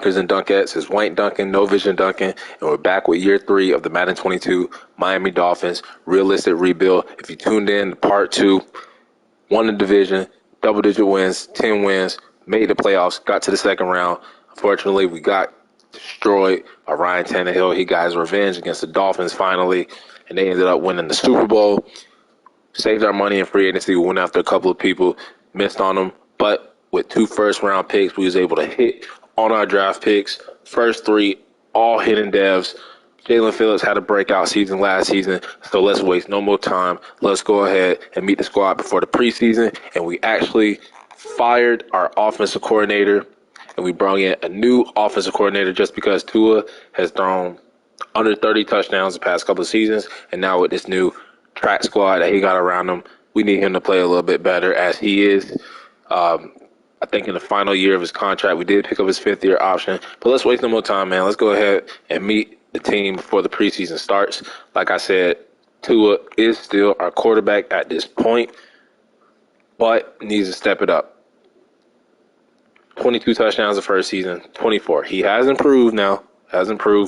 dunkers and dunkettes. It's White Duncan, No Vision Duncan, and we're back with year 3 of the Madden 22 Miami Dolphins realistic rebuild. If you tuned in to part 2, won the division, double-digit wins, 10 wins, made the playoffs, got to the second round. Unfortunately, we got destroyed by Ryan Tannehill. He got his revenge against the Dolphins finally, and they ended up winning the Super Bowl. Saved our money in free agency. We went after a couple of people, missed on them, but with 2 first-round picks, we was able to hit on our draft picks. First 3, all hidden devs. Jalen Phillips had a breakout season last season, so let's waste no more time. Let's go ahead and meet the squad before the preseason, and we actually fired our offensive coordinator, and we brought in a new offensive coordinator just because Tua has thrown under 30 touchdowns the past couple of seasons, and now with this new track squad that he got around him, we need him to play a little bit better as he is. I think in the final year of his contract, we did pick up his 5th-year option. But let's waste no more time, man. Let's go ahead and meet the team before the preseason starts. Like I said, Tua is still our quarterback at this point, but needs to step it up. 22 touchdowns the first season, 24. He has improved,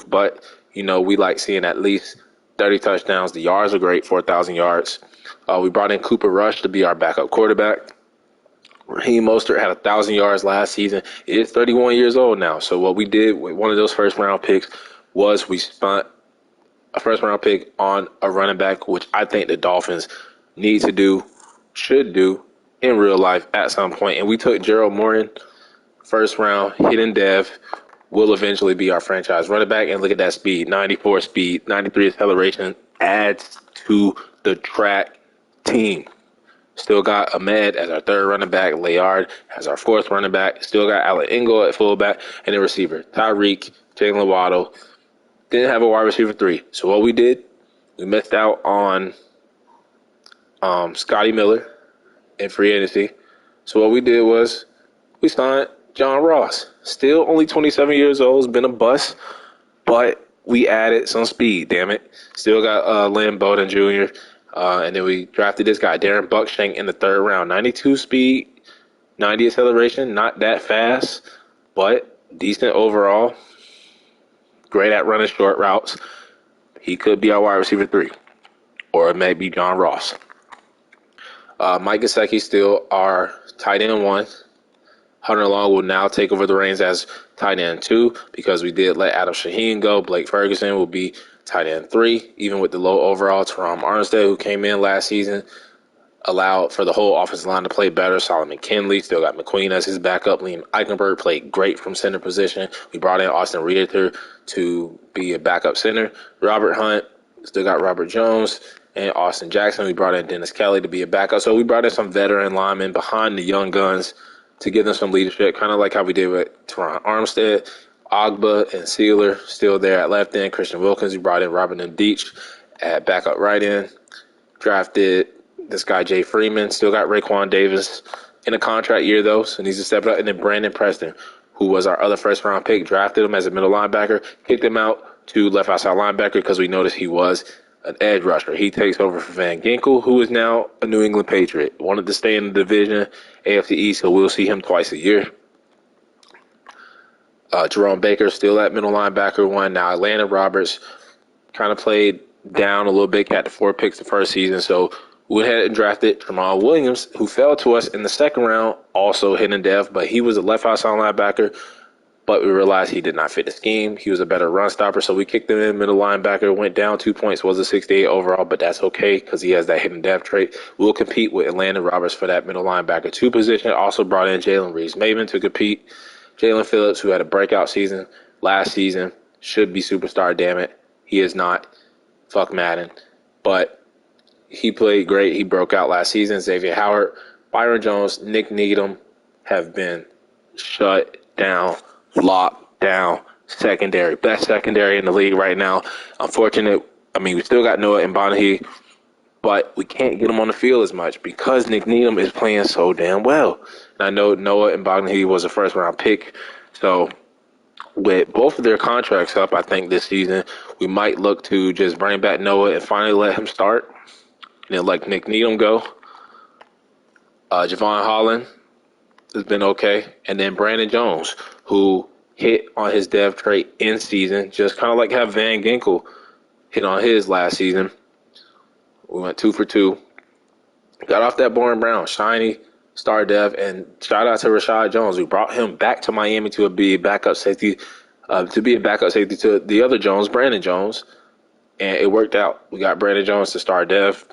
but, we like seeing at least 30 touchdowns. The yards are great, 4,000 yards. We brought in Cooper Rush to be our backup quarterback. Raheem Mostert had 1,000 yards last season. He is 31 years old now. So what we did with one of those first-round picks was we spent a first-round pick on a running back, which I think the Dolphins need to do, should do in real life at some point. And we took Gerald Morton, first-round, hidden dev, will eventually be our franchise running back. And look at that speed, 94 speed, 93 acceleration, adds to the track team. Still got Ahmed as our 3rd running back. Layard as our 4th running back. Still got Allen Ingle at fullback. And the receiver, Tyreek, Jalen Waddle. Didn't have a wide receiver 3. So what we did, we missed out on Scotty Miller in free agency. So what we did was we signed John Ross. Still only 27 years old. Has been a bust. But we added some speed, damn it. Still got Lynn Bowden Jr., and then we drafted this guy, Darren Buckshank, in the 3rd round. 92 speed, 90 acceleration, not that fast, but decent overall. Great at running short routes. He could be our wide receiver 3, or it may be John Ross. Mike Gesicki still our tight end 1. Hunter Long will now take over the reins as tight end 2 because we did let Adam Shaheen go. Blake Ferguson will be tight end 3, even with the low overall. Teron Armstead, who came in last season, allowed for the whole offensive line to play better. Solomon Kinley still got McQueen as his backup. Liam Eichenberg played great from center position. We brought in Austin Reeder to be a backup center. Robert Hunt, still got Robert Jones and Austin Jackson. We brought in Dennis Kelly to be a backup. So we brought in some veteran linemen behind the young guns to give them some leadership, kind of like how we did with Teron Armstead. Ogba and Sealer still there at left end. Christian Wilkins, we brought in Robert M. Deitch at backup right end. Drafted this guy, Jay Freeman. Still got Raekwon Davis in a contract year, though, so needs to step it up. And then Brandon Preston, who was our other first-round pick, drafted him as a middle linebacker, kicked him out to left outside linebacker because we noticed he was an edge rusher. He takes over for Van Ginkel, who is now a New England Patriot. Wanted to stay in the division, AFC East, so we'll see him twice a year. Jerome Baker still at middle linebacker 1. Now Atlanta Roberts kind of played down a little bit, got the 4 picks the first season. So we went ahead and drafted Jamal Williams, who fell to us in the second round, also hidden dev, but he was a left outside linebacker. But we realized he did not fit the scheme. He was a better run stopper, so we kicked him in middle linebacker, went down 2 points, was a 68 overall, but that's okay because he has that hidden dev trait. We'll compete with Atlanta Roberts for that middle linebacker 2 position. Also brought in Jalen Reeves-Maven to compete. Jalen Phillips, who had a breakout season last season, should be superstar, damn it. He is not. Fuck Madden. But he played great. He broke out last season. Xavier Howard, Byron Jones, Nick Needham have been shut down, locked down, secondary. Best secondary in the league right now. Unfortunate. We still got Noah Mbanhi, but we can't get him on the field as much because Nick Needham is playing so damn well. And I know Noah Mbanhi was a first-round pick, so with both of their contracts up, I think this season, we might look to just bring back Noah and finally let him start, and then let Nick Needham go. Javon Holland has been okay, and then Brandon Jones, who hit on his dev trait in season, just kind of like how Van Ginkel hit on his last season. We went 2 for 2. Got off that Boring Brown, shiny, star dev, and shout out to Rashad Jones. We brought him back to Miami to be a backup safety, to the other Jones, Brandon Jones, and it worked out. We got Brandon Jones to star dev,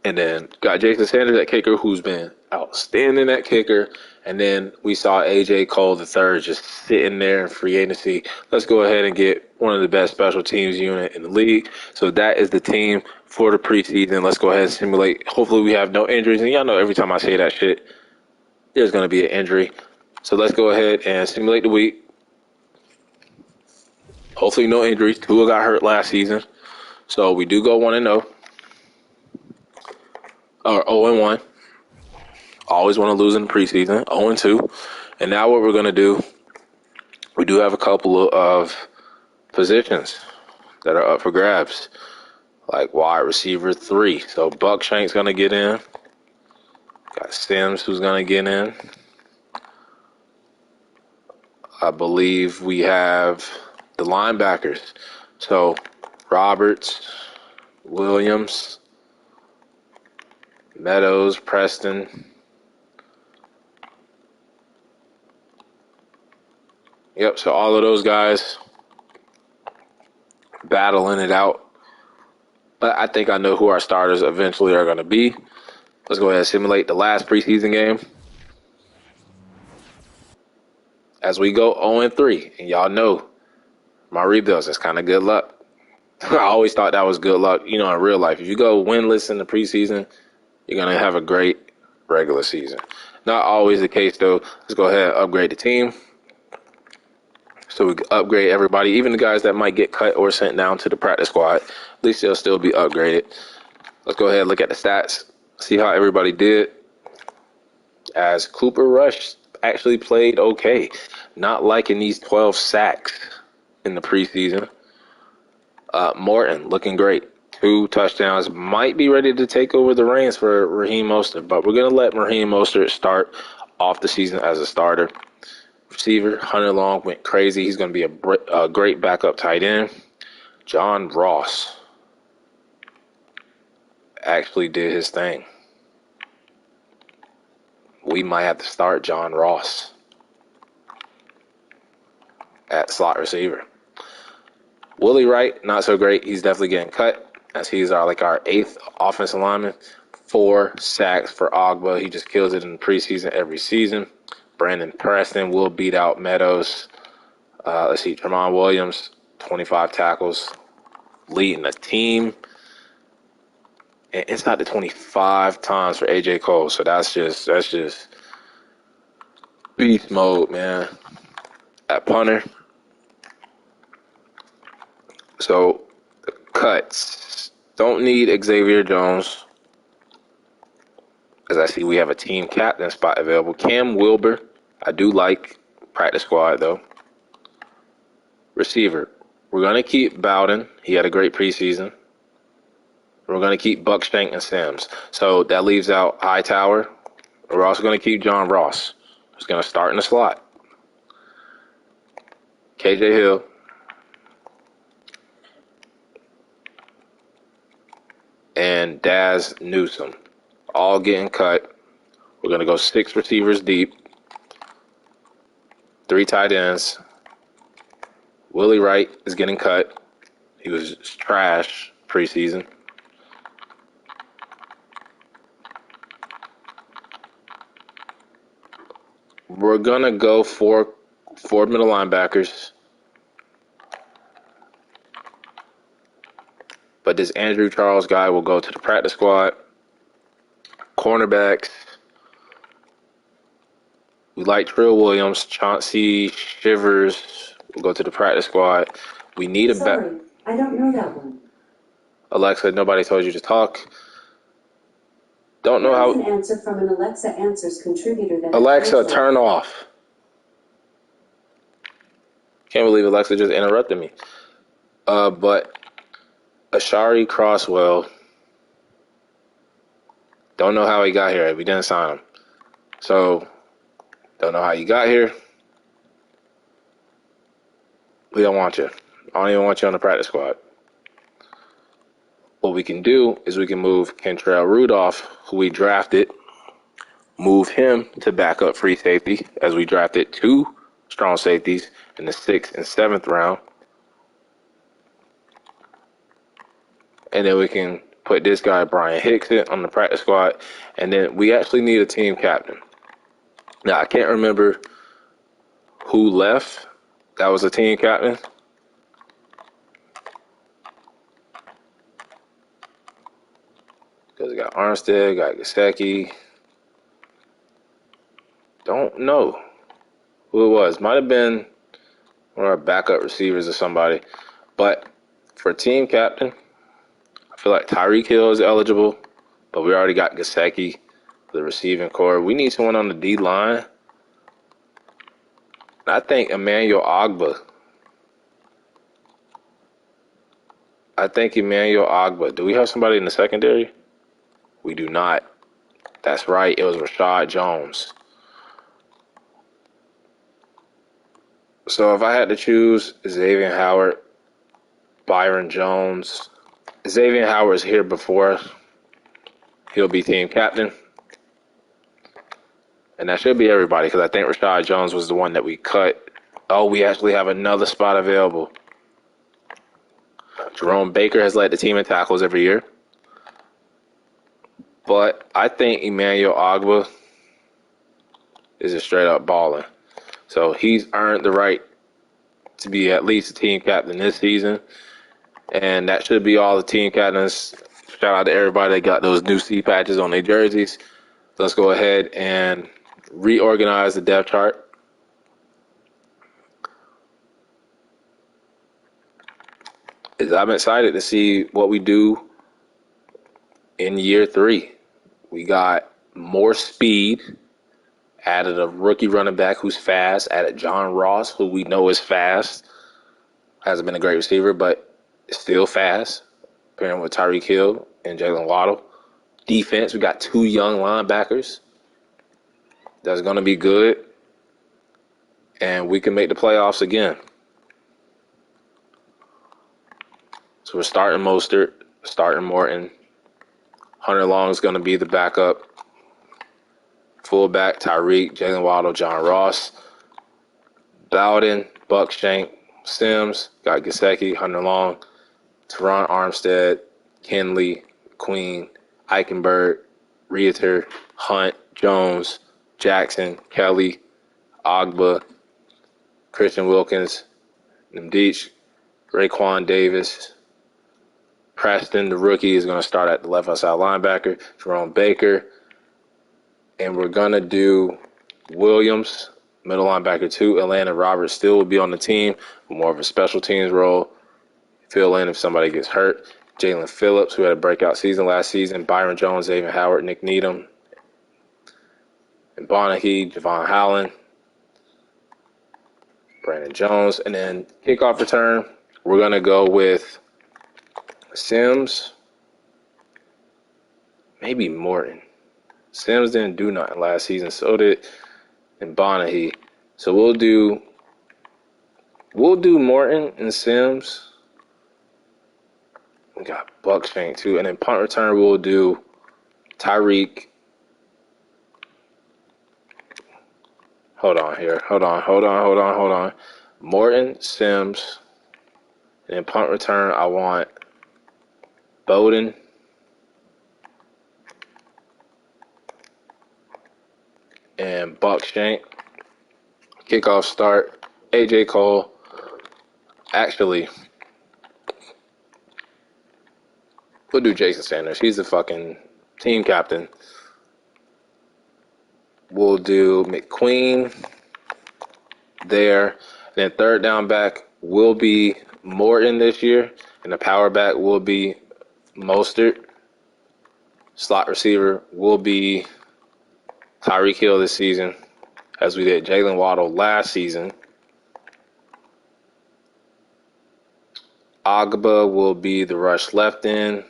and then got Jason Sanders at kicker, who's been outstanding at kicker. And then we saw A.J. Cole III just sitting there in free agency. Let's go ahead and get one of the best special teams unit in the league. So that is the team for the preseason. Let's go ahead and simulate. Hopefully we have no injuries. And y'all know every time I say that shit, there's going to be an injury. So let's go ahead and simulate the week. Hopefully no injuries. Tua got hurt last season. So we do go 1-0. Or 0-1. Always want to lose in the preseason. 0-2. And now what we're going to do, we do have a couple of positions that are up for grabs, like wide receiver 3. So Buckshank's going to get in. Got Sims who's going to get in. I believe we have the linebackers. So Roberts, Williams, Meadows, Preston. Yep, so all of those guys battling it out. But I think I know who our starters eventually are going to be. Let's go ahead and simulate the last preseason game. As we go 0-3, and y'all know my rebuilds, that's kind of good luck. I always thought that was good luck, in real life. If you go winless in the preseason, you're going to have a great regular season. Not always the case, though. Let's go ahead and upgrade the team. So we upgrade everybody, even the guys that might get cut or sent down to the practice squad. At least they'll still be upgraded. Let's go ahead and look at the stats, see how everybody did. As Cooper Rush actually played okay. Not liking these 12 sacks in the preseason. Morton looking great. 2 touchdowns. Might be ready to take over the reins for Raheem Mostert, but we're going to let Raheem Mostert start off the season as a starter. Receiver, Hunter Long went crazy. He's going to be a great backup tight end. John Ross actually did his thing. We might have to start John Ross at slot receiver. Willie Wright, not so great. He's definitely getting cut, as he's our 8th offensive lineman. 4 sacks for Ogba. He just kills it in the preseason every season. Brandon Preston will beat out Meadows. Let's see, Tramon Williams, 25 tackles, leading the team. And inside the 25 times for A.J. Cole. So that's just beast mode, man. At punter. So the cuts. Don't need Xavier Jones. As I see, we have a team captain spot available. Cam Wilber, I do like. Practice squad, though. Receiver, we're going to keep Bowden. He had a great preseason. We're going to keep Buckshank and Sims. So that leaves out Hightower. We're also going to keep John Ross, who's going to start in the slot. KJ Hill. And Daz Newsome. All getting cut. We're going to go 6 receivers deep. 3 tight ends. Willie Wright is getting cut. He was trash preseason. We're going to go 4 middle linebackers. But this Andrew Charles guy will go to the practice squad. Cornerbacks. We like Trill Williams, Chauncey Shivers will go to the practice squad. We need a back. Sorry, I don't know that one. Alexa, nobody told you to talk. Don't know how. An answer from an Alexa Answers contributor that Alexa, turn off. Can't believe Alexa just interrupted me. But Ashari Crosswell. Don't know how he got here. We didn't sign him. So, don't know how he got here. We don't want you. I don't even want you on the practice squad. What we can do is we can move Kentrell Rudolph, who we drafted, move him to backup free safety, as we drafted 2 strong safeties in the 6th and 7th round. And then we can put this guy, Brian Hickson, on the practice squad. And then we actually need a team captain. Now, I can't remember who left that was a team captain. Because we got Armstead, got Gesicki. Don't know who it was. Might have been one of our backup receivers or somebody. But for team captain, I feel like Tyreek Hill is eligible, but we already got Gesicki, the receiving core. We need someone on the D line. I think Emmanuel Ogbah. Do we have somebody in the secondary? We do not. That's right. It was Rashad Jones. So if I had to choose Xavier Howard, Byron Jones. Xavier Howard's here before. He'll be team captain. And that should be everybody because I think Rashad Jones was the one that we cut. Oh, we actually have another spot available. Jerome Baker has led the team in tackles every year. But I think Emmanuel Ogbah is a straight-up baller. So he's earned the right to be at least a team captain this season. And that should be all the team captains. Shout out to everybody that got those new C patches on their jerseys. Let's go ahead and reorganize the depth chart. I'm excited to see what we do in year 3. We got more speed, added a rookie running back who's fast, added John Ross, who we know is fast. Hasn't been a great receiver, but still fast, pairing with Tyreek Hill and Jalen Waddle. Defense, we got 2 young linebackers. That's going to be good. And we can make the playoffs again. So we're starting Mostert, starting Morton. Hunter Long is going to be the backup. Fullback, Tyreek, Jalen Waddle, John Ross. Bowden, Buckshank, Sims, got Gesicki, Hunter Long, Teron Armstead, Kenley, Queen, Eichenberg, Reiter, Hunt, Jones, Jackson, Kelly, Ogbah, Christian Wilkins, Nimdeech, Raekwon Davis. Preston, the rookie, is going to start at the left outside linebacker. Jerome Baker. And we're going to do Williams, middle linebacker 2. Atlanta Roberts still will be on the team, more of a special teams role. Fill in if somebody gets hurt. Jalen Phillips, who had a breakout season last season. Byron Jones, Xavier Howard, Nick Needham. And Bonahee, Javon Howland. Brandon Jones. And then kickoff return, we're going to go with Sims, maybe Morton. Sims didn't do nothing last season, so did Bonahee. So we'll do Morton and Sims. We got Buckshank too, and then punt return we'll do Tyreek. Hold on. Morton, Sims, and then punt return I want Bowden, and Buckshank. Kickoff start, AJ Cole. Actually, we'll do Jason Sanders. He's the fucking team captain. We'll do McQueen there. And then third down back will be Morton this year, and the power back will be Mostert. Slot receiver will be Tyreek Hill this season, as we did Jalen Waddle last season. Ogbah will be the rush left end.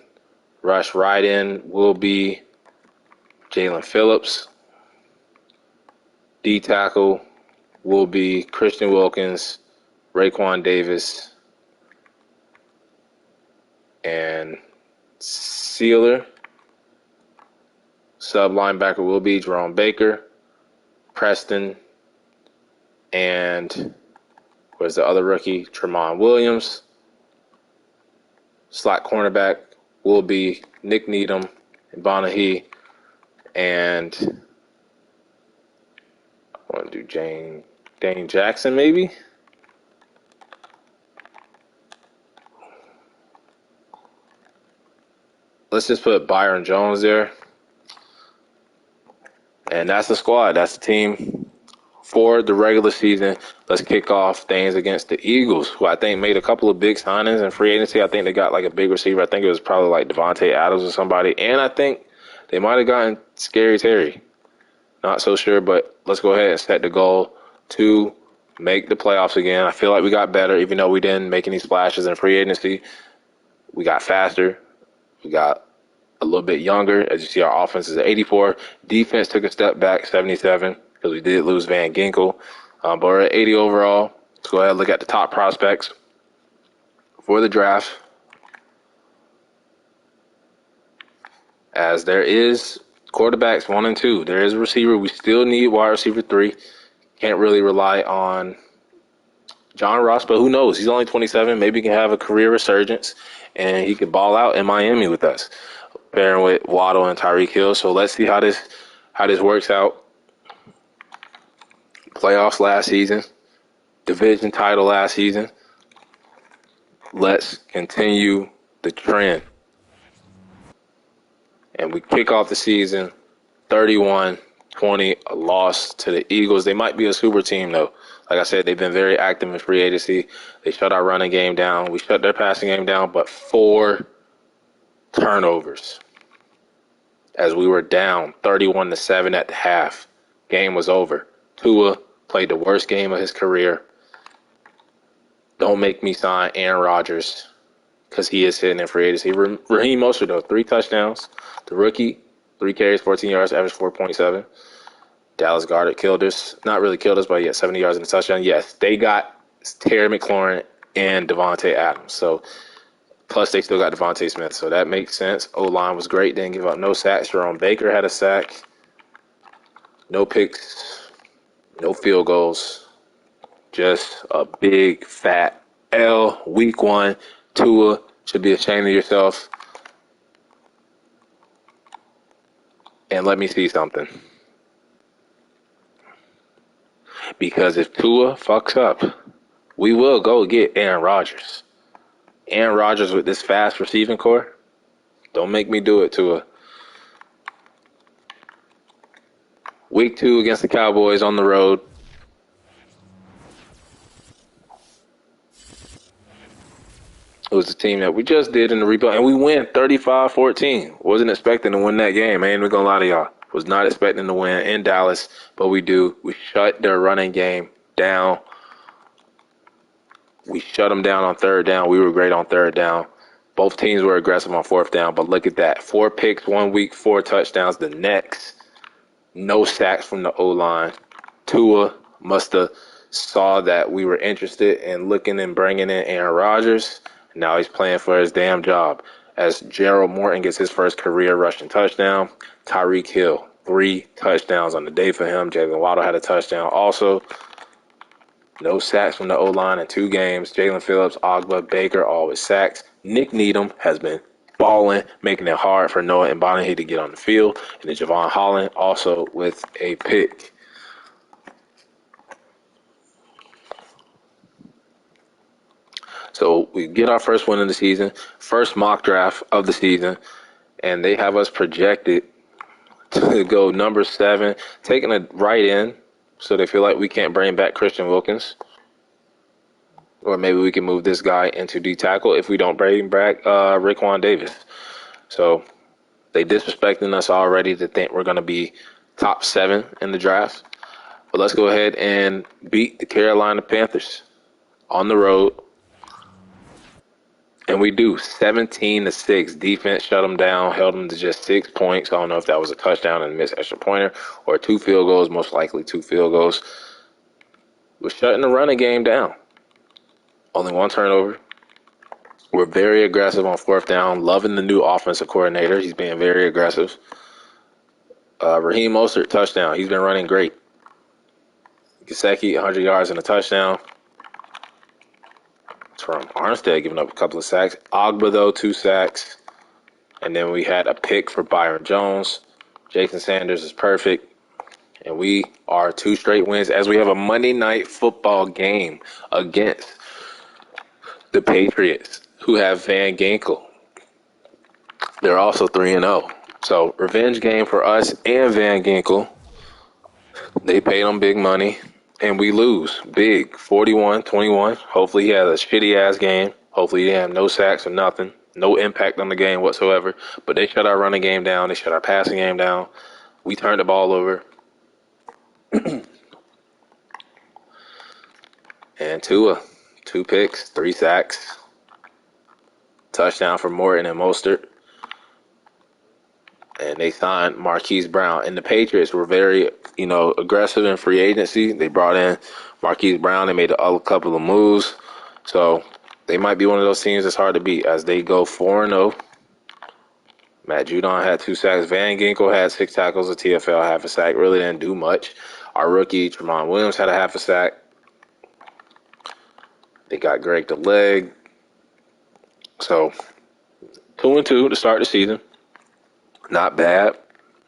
Rush right end will be Jalen Phillips. D tackle will be Christian Wilkins. Raekwon Davis, and Sealer. Sub linebacker will be Jerome Baker, Preston, and where's the other rookie? Tremont Williams. Slot cornerback will be Nick Needham and Bonahi, and I want to do Dane Jackson maybe. Let's just put Byron Jones there. And that's the squad. That's the team for the regular season. Let's kick off things against the Eagles, who I think made a couple of big signings in free agency. I think they got like a big receiver. I think it was probably like Devontae Adams or somebody. And I think they might have gotten Scary Terry. Not so sure, but let's go ahead and set the goal to make the playoffs again. I feel like we got better, even though we didn't make any splashes in free agency. We got faster. We got a little bit younger. As you see, our offense is at 84. Defense took a step back, 77, because we did lose Van Ginkel. But we're at 80 overall. Let's go ahead and look at the top prospects for the draft. As there is quarterbacks 1 and 2. There is a receiver. We still need wide receiver 3. Can't really rely on John Ross, but who knows? He's only 27. Maybe he can have a career resurgence, and he could ball out in Miami with us, pairing with Waddle and Tyreek Hill. So let's see how this works out. Playoffs last season, division title last season. Let's continue the trend. And we kick off the season 31-20, a loss to the Eagles. They might be a super team, though. Like I said, they've been very active in free agency. They shut our running game down. We shut their passing game down, but 4 turnovers as we were down 31-7 at the half. Game was over. Tua played the worst game of his career. Don't make me sign Aaron Rodgers because he is sitting in free agency. Raheem Mostert, though, 3 touchdowns. The rookie, 3 carries, 14 yards, average 4.7. Dallas Goedert killed us. Not really killed us, but he had 70 yards in the touchdown. Yes, they got Terry McLaurin and Devontae Adams. So, plus they still got Devontae Smith. So that makes sense. O-line was great. Didn't give up no sacks. Jerome Baker had a sack. No picks. No field goals. Just a big, fat L. Week 1. Tua should be ashamed of yourself. And let me see something. Because if Tua fucks up, we will go get Aaron Rodgers. Aaron Rodgers with this fast receiving core. Don't make me do it, Tua. Week 2 against the Cowboys on the road. It was the team that we just did in the rebuild, and we win 35-14. Wasn't expecting to win that game. I ain't gonna lie to y'all. Was not expecting to win in Dallas, but we do. We shut their running game down. We shut them down on 3rd down. We were great on 3rd down. Both teams were aggressive on 4th down, but look at that. 4 picks 1 week, 4 touchdowns the next. No sacks from the O-line. Tua must have saw that we were interested in looking and bringing in Aaron Rodgers. Now he's playing for his damn job. As Gerald Morton gets his first career rushing touchdown. Tyreek Hill, 3 touchdowns on the day for him. Jalen Waddle had a touchdown also. No sacks from the O-line in 2 games. Jalen Phillips, Ogba, Baker, all with sacks. Nick Needham has been balling, making it hard for Noah and Bonahi to get on the field. And then Javon Holland also with a pick. So we get our first win of the season, first mock draft of the season, and they have us projected to go number 7, taking a right end, so they feel like we can't bring back Christian Wilkins. Or maybe we can move this guy into D tackle if we don't bring back Raekwon Davis. So they disrespecting us already to think we're going to be top 7 in the draft. But let's go ahead and beat the Carolina Panthers on the road. And we do 17-6. Defense shut them down, held them to just 6 points. I don't know if that was a touchdown and a missed extra pointer or 2 field goals, most likely 2 field goals. We're shutting the running game down. Only one turnover. We're very aggressive on fourth down. Loving the new offensive coordinator. He's being very aggressive. Raheem Mostert, touchdown. He's been running great. Gesicki, 100 yards and a touchdown. It's from Armstead giving up a couple of sacks. Ogba, though, 2 sacks. And then we had a pick for Byron Jones. Jason Sanders is perfect. And we are 2 straight wins as we have a Monday night football game against the Patriots, who have Van Ginkel. They're also 3-0. So, revenge game for us and Van Ginkel. They paid him big money, and we lose big, 41-21. Hopefully he has a shitty-ass game. Hopefully he didn't have no sacks or nothing. No impact on the game whatsoever. But they shut our running game down. They shut our passing game down. We turned the ball over. And Tua, 2 picks, 3 sacks. Touchdown for Morton and Mostert. And they signed Marquise Brown. And the Patriots were very, aggressive in free agency. They brought in Marquise Brown. They made a couple of moves. So they might be one of those teams that's hard to beat as they go 4-0. Matt Judon had 2 sacks. Van Ginkel had 6 tackles. The TFL half a sack. Really didn't do much. Our rookie, Tremont Williams, had a half a sack. They got Greg the leg. So 2-2 to start the season. Not bad.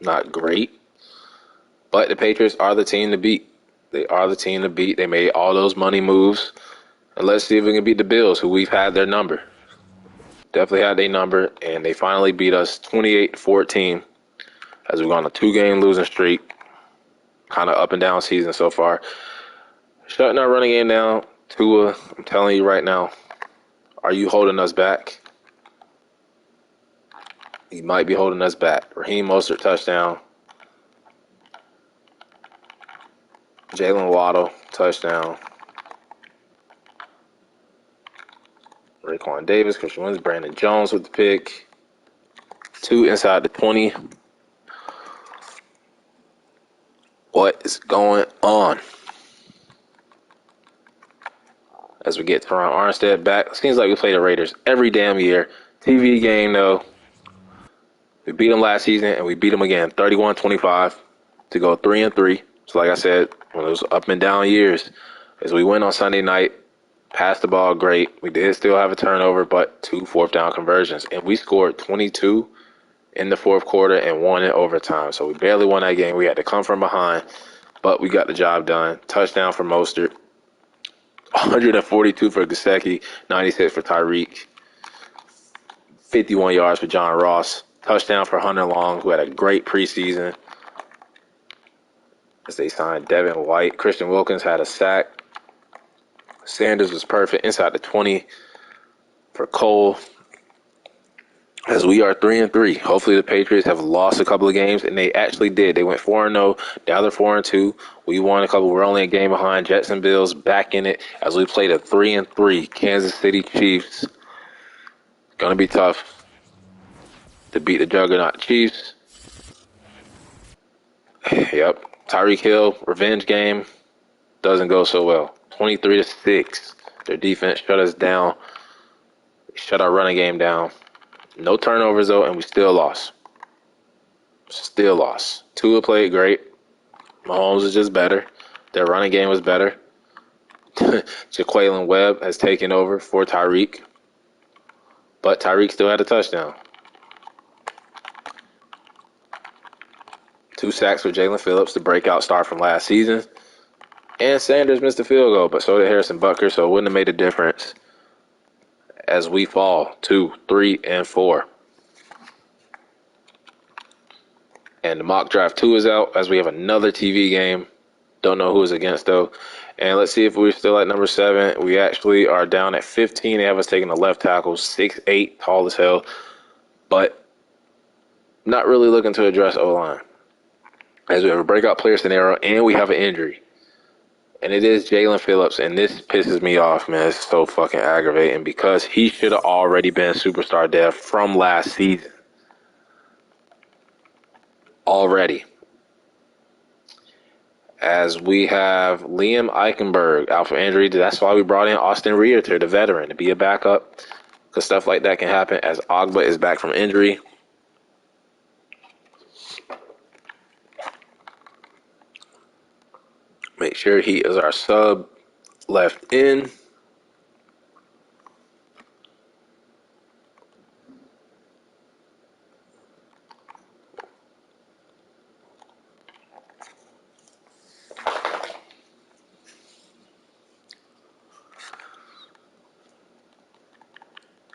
Not great. But the Patriots are the team to beat. They are the team to beat. They made all those money moves. And let's see if we can beat the Bills, who we've had their number. Definitely had their number. And they finally beat us 28-14 as we've gone a 2-game losing streak. Kind of up and down season so far. Shutting our running game down. Tua, I'm telling you right now, are you holding us back? He might be holding us back. Raheem Mostert, touchdown. Jalen Waddle, touchdown. Raekwon Davis, Christian Woods, Brandon Jones with the pick. 2 inside the 20. What is going on? As we get Teron Armstead back. It seems like we play the Raiders every damn year. TV game, though. We beat them last season, and we beat them again, 31-25 to go 3-3. So like I said, one of those up and down years. As we win on Sunday night, passed the ball great. We did still have a turnover, but 2 fourth-down conversions. And we scored 22 in the fourth quarter and 1 in overtime. So we barely won that game. We had to come from behind, but we got the job done. Touchdown for Mostert. 142 for Gesicki, 96 for Tyreek, 51 yards for John Ross. Touchdown for Hunter Long, who had a great preseason. As they signed Devin White. Christian Wilkins had a sack. Sanders was perfect inside the 20 for Cole. As we are 3-3. Hopefully the Patriots have lost a couple of games, and they actually did. They went 4-0. Now they're 4-2. We won a couple. We're only a game behind. Jets and Bills back in it as we played a 3-3 Kansas City Chiefs. Gonna be tough to beat the juggernaut Chiefs. Yep. Tyreek Hill, revenge game. Doesn't go so well. 23-6. Their defense shut us down. They shut our running game down. No turnovers, though, and we still lost. Still lost. Tua played great. Mahomes is just better. Their running game was better. Jaquelin Webb has taken over for Tyreek. But Tyreek still had a touchdown. 2 sacks for Jalen Phillips, the breakout star from last season. And Sanders missed a field goal, but so did Harrison Butker, so it wouldn't have made a difference as we fall 2, 3, and 4. And the mock draft 2 is out as we have another TV game. Don't know who is against, though. And let's see if we're still at number 7. We actually are down at 15. They have us taking a left tackle, 6'8", tall as hell. But not really looking to address O-line. As we have a breakout player scenario, and we have an injury. And it is Jalen Phillips, and this pisses me off, man. It's so fucking aggravating because he should have already been superstar depth from last season. Already. as we have Liam Eichenberg out for injury. That's why we brought in Austin Reiter, the veteran, to be a backup, because stuff like that can happen as Ogba is back from injury. Make sure he is our sub left in.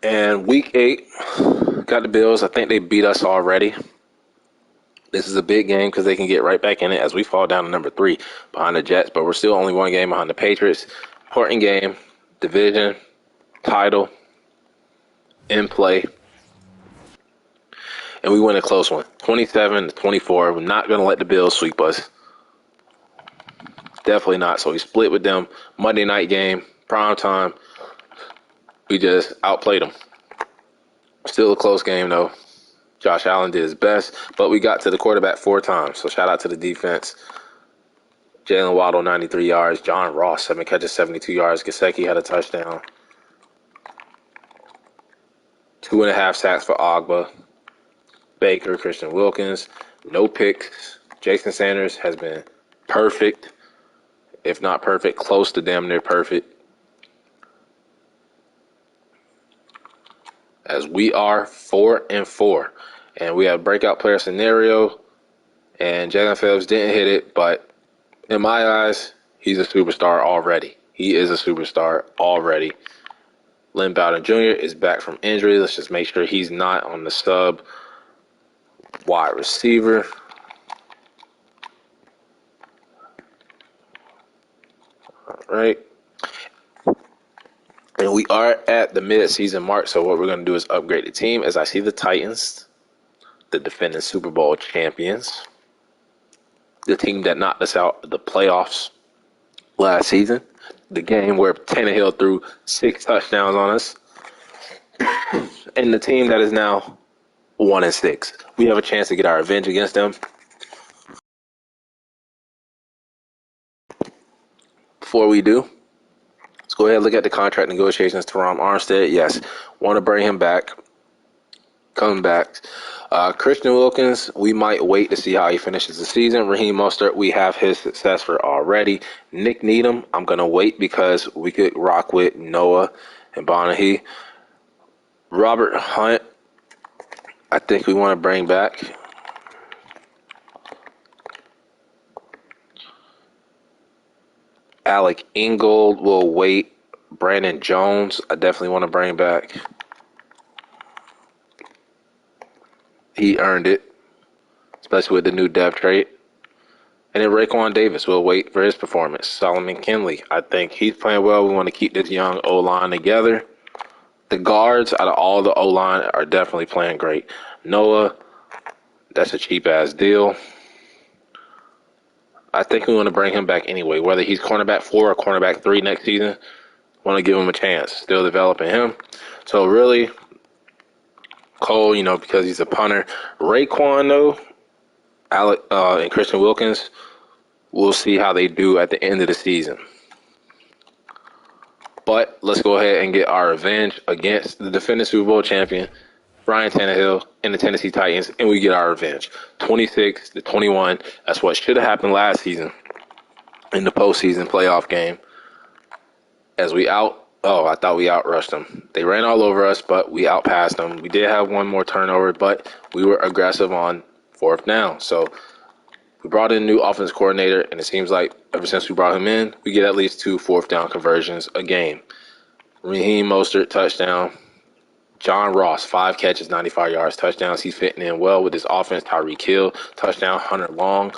And week 8, got the Bills. I think they beat us already. This is a big game because they can get right back in it as we fall down to number 3 behind the Jets, but we're still only one game behind the Patriots. Important game, division, title, in play. And we win a close one, 27-24. We're not going to let the Bills sweep us. Definitely not. So we split with them. Monday night game, prime time. We just outplayed them. Still a close game, though. Josh Allen did his best, but we got to the quarterback 4 times. So shout out to the defense. Jalen Waddle, 93 yards. John Ross, 7 catches, 72 yards. Gesicki had a touchdown. 2.5 sacks for Ogba. Baker, Christian Wilkins, no picks. Jason Sanders has been perfect, if not perfect, close to damn near perfect. As we are 4-4, and we have breakout player scenario, and Jalen Phillips didn't hit it, but in my eyes, he's a superstar already. He is a superstar already. Lynn Bowden Jr. is back from injury. Let's just make sure he's not on the sub wide receiver. All right. And we are at the mid-season mark, so what we're going to do is upgrade the team. As I see the Titans, the defending Super Bowl champions, the team that knocked us out of the playoffs last season, the game where Tannehill threw 6 touchdowns on us, and the team that is now 1-6. We have a chance to get our revenge against them. Before we do, let's go ahead and look at the contract negotiations. Teron Armstead, yes, want to bring him back. Coming back. Christian Wilkins, we might wait to see how he finishes the season. Raheem Mostert, we have his successor already. Nick Needham, I'm going to wait because we could rock with Noah and Bonahy. Robert Hunt, I think we want to bring back. Alec Ingold will wait. Brandon Jones, I definitely want to bring back. He earned it, especially with the new depth trait. And then Raekwon Davis will wait for his performance. Solomon Kinley, I think he's playing well. We want to keep this young O-line together. The guards out of all the O-line are definitely playing great. Noah, that's a cheap-ass deal. I think we want to bring him back anyway, whether he's cornerback 4 or cornerback 3 next season. Want to give him a chance, still developing him. So really, Cole, because he's a punter. Raekwon, though, Alec and Christian Wilkins, we'll see how they do at the end of the season. But let's go ahead and get our revenge against the defending Super Bowl champion, Ryan Tannehill, and the Tennessee Titans, and we get our revenge. 26-21. That's what should have happened last season in the postseason playoff game. As I thought we outrushed them. They ran all over us, but we outpassed them. We did have one more turnover, but we were aggressive on 4th down. So we brought in a new offense coordinator, and it seems like ever since we brought him in, we get at least 2 4th down conversions a game. Raheem Mostert, touchdown. John Ross, 5 catches, 95 yards, touchdowns. He's fitting in well with his offense. Tyreek Hill, touchdown. Hunter Long,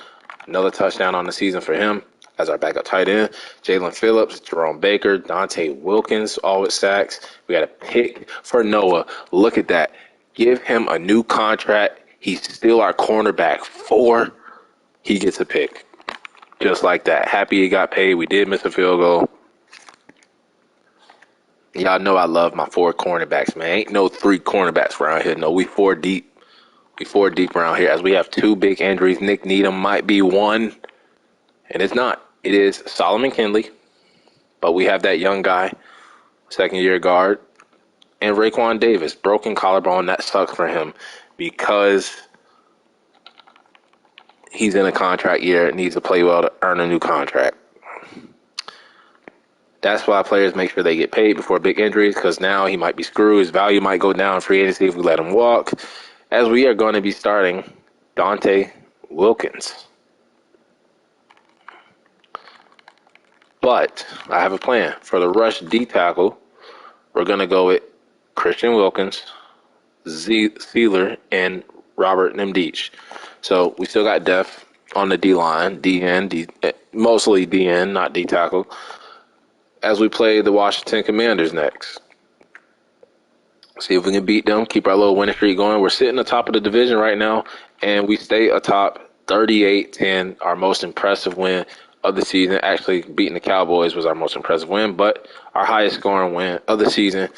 another touchdown on the season for him as our backup tight end. Jalen Phillips, Jerome Baker, Dante Wilkins, all with sacks. We got a pick for Noah. Look at that. Give him a new contract. He's still our cornerback 4. He gets a pick. Just like that. Happy he got paid. We did miss a field goal. Y'all know I love my 4 cornerbacks, man. Ain't no 3 cornerbacks around here. No, we 4 deep. We 4 deep around here as we have 2 big injuries. Nick Needham might be one, And it's not. It is Solomon Kindley, but we have that young guy, second-year guard, and Raekwon Davis, broken collarbone. That sucks for him because he's in a contract year and needs to play well to earn a new contract. That's why players make sure they get paid before big injuries, because now he might be screwed. His value might go down in free agency if we let him walk, as we are going to be starting Dante Wilkins. But I have a plan. For the rush D tackle, we're going to go with Christian Wilkins, Sealer, and Robert Nimdeach. So we still got depth on the D-line, mostly DN, not D tackle, as we play the Washington Commanders next. See if we can beat them, keep our little winning streak going. We're sitting atop of the division right now, and we stay atop 38-10, our most impressive win of the season. Actually, beating the Cowboys was our most impressive win, but our highest scoring win of the season.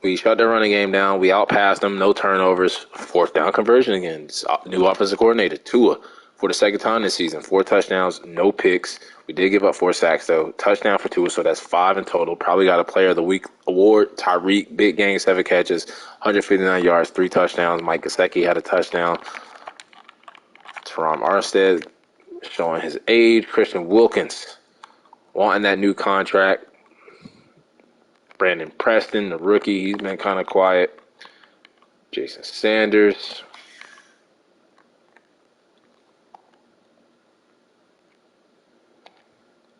We shut their running game down. We outpassed them, no turnovers, fourth down conversion again. New offensive coordinator, Tua, for the second time this season. 4 touchdowns, no picks. We did give up 4 sacks, though. Touchdown for Tua, so that's 5 in total. Probably got a Player of the Week award. Tyreek, big game, 7 catches, 159 yards, 3 touchdowns. Mike Gesicki had a touchdown. Teron Armstead showing his age. Christian Wilkins wanting that new contract. Brandon Preston, the rookie, he's been kind of quiet. Jason Sanders.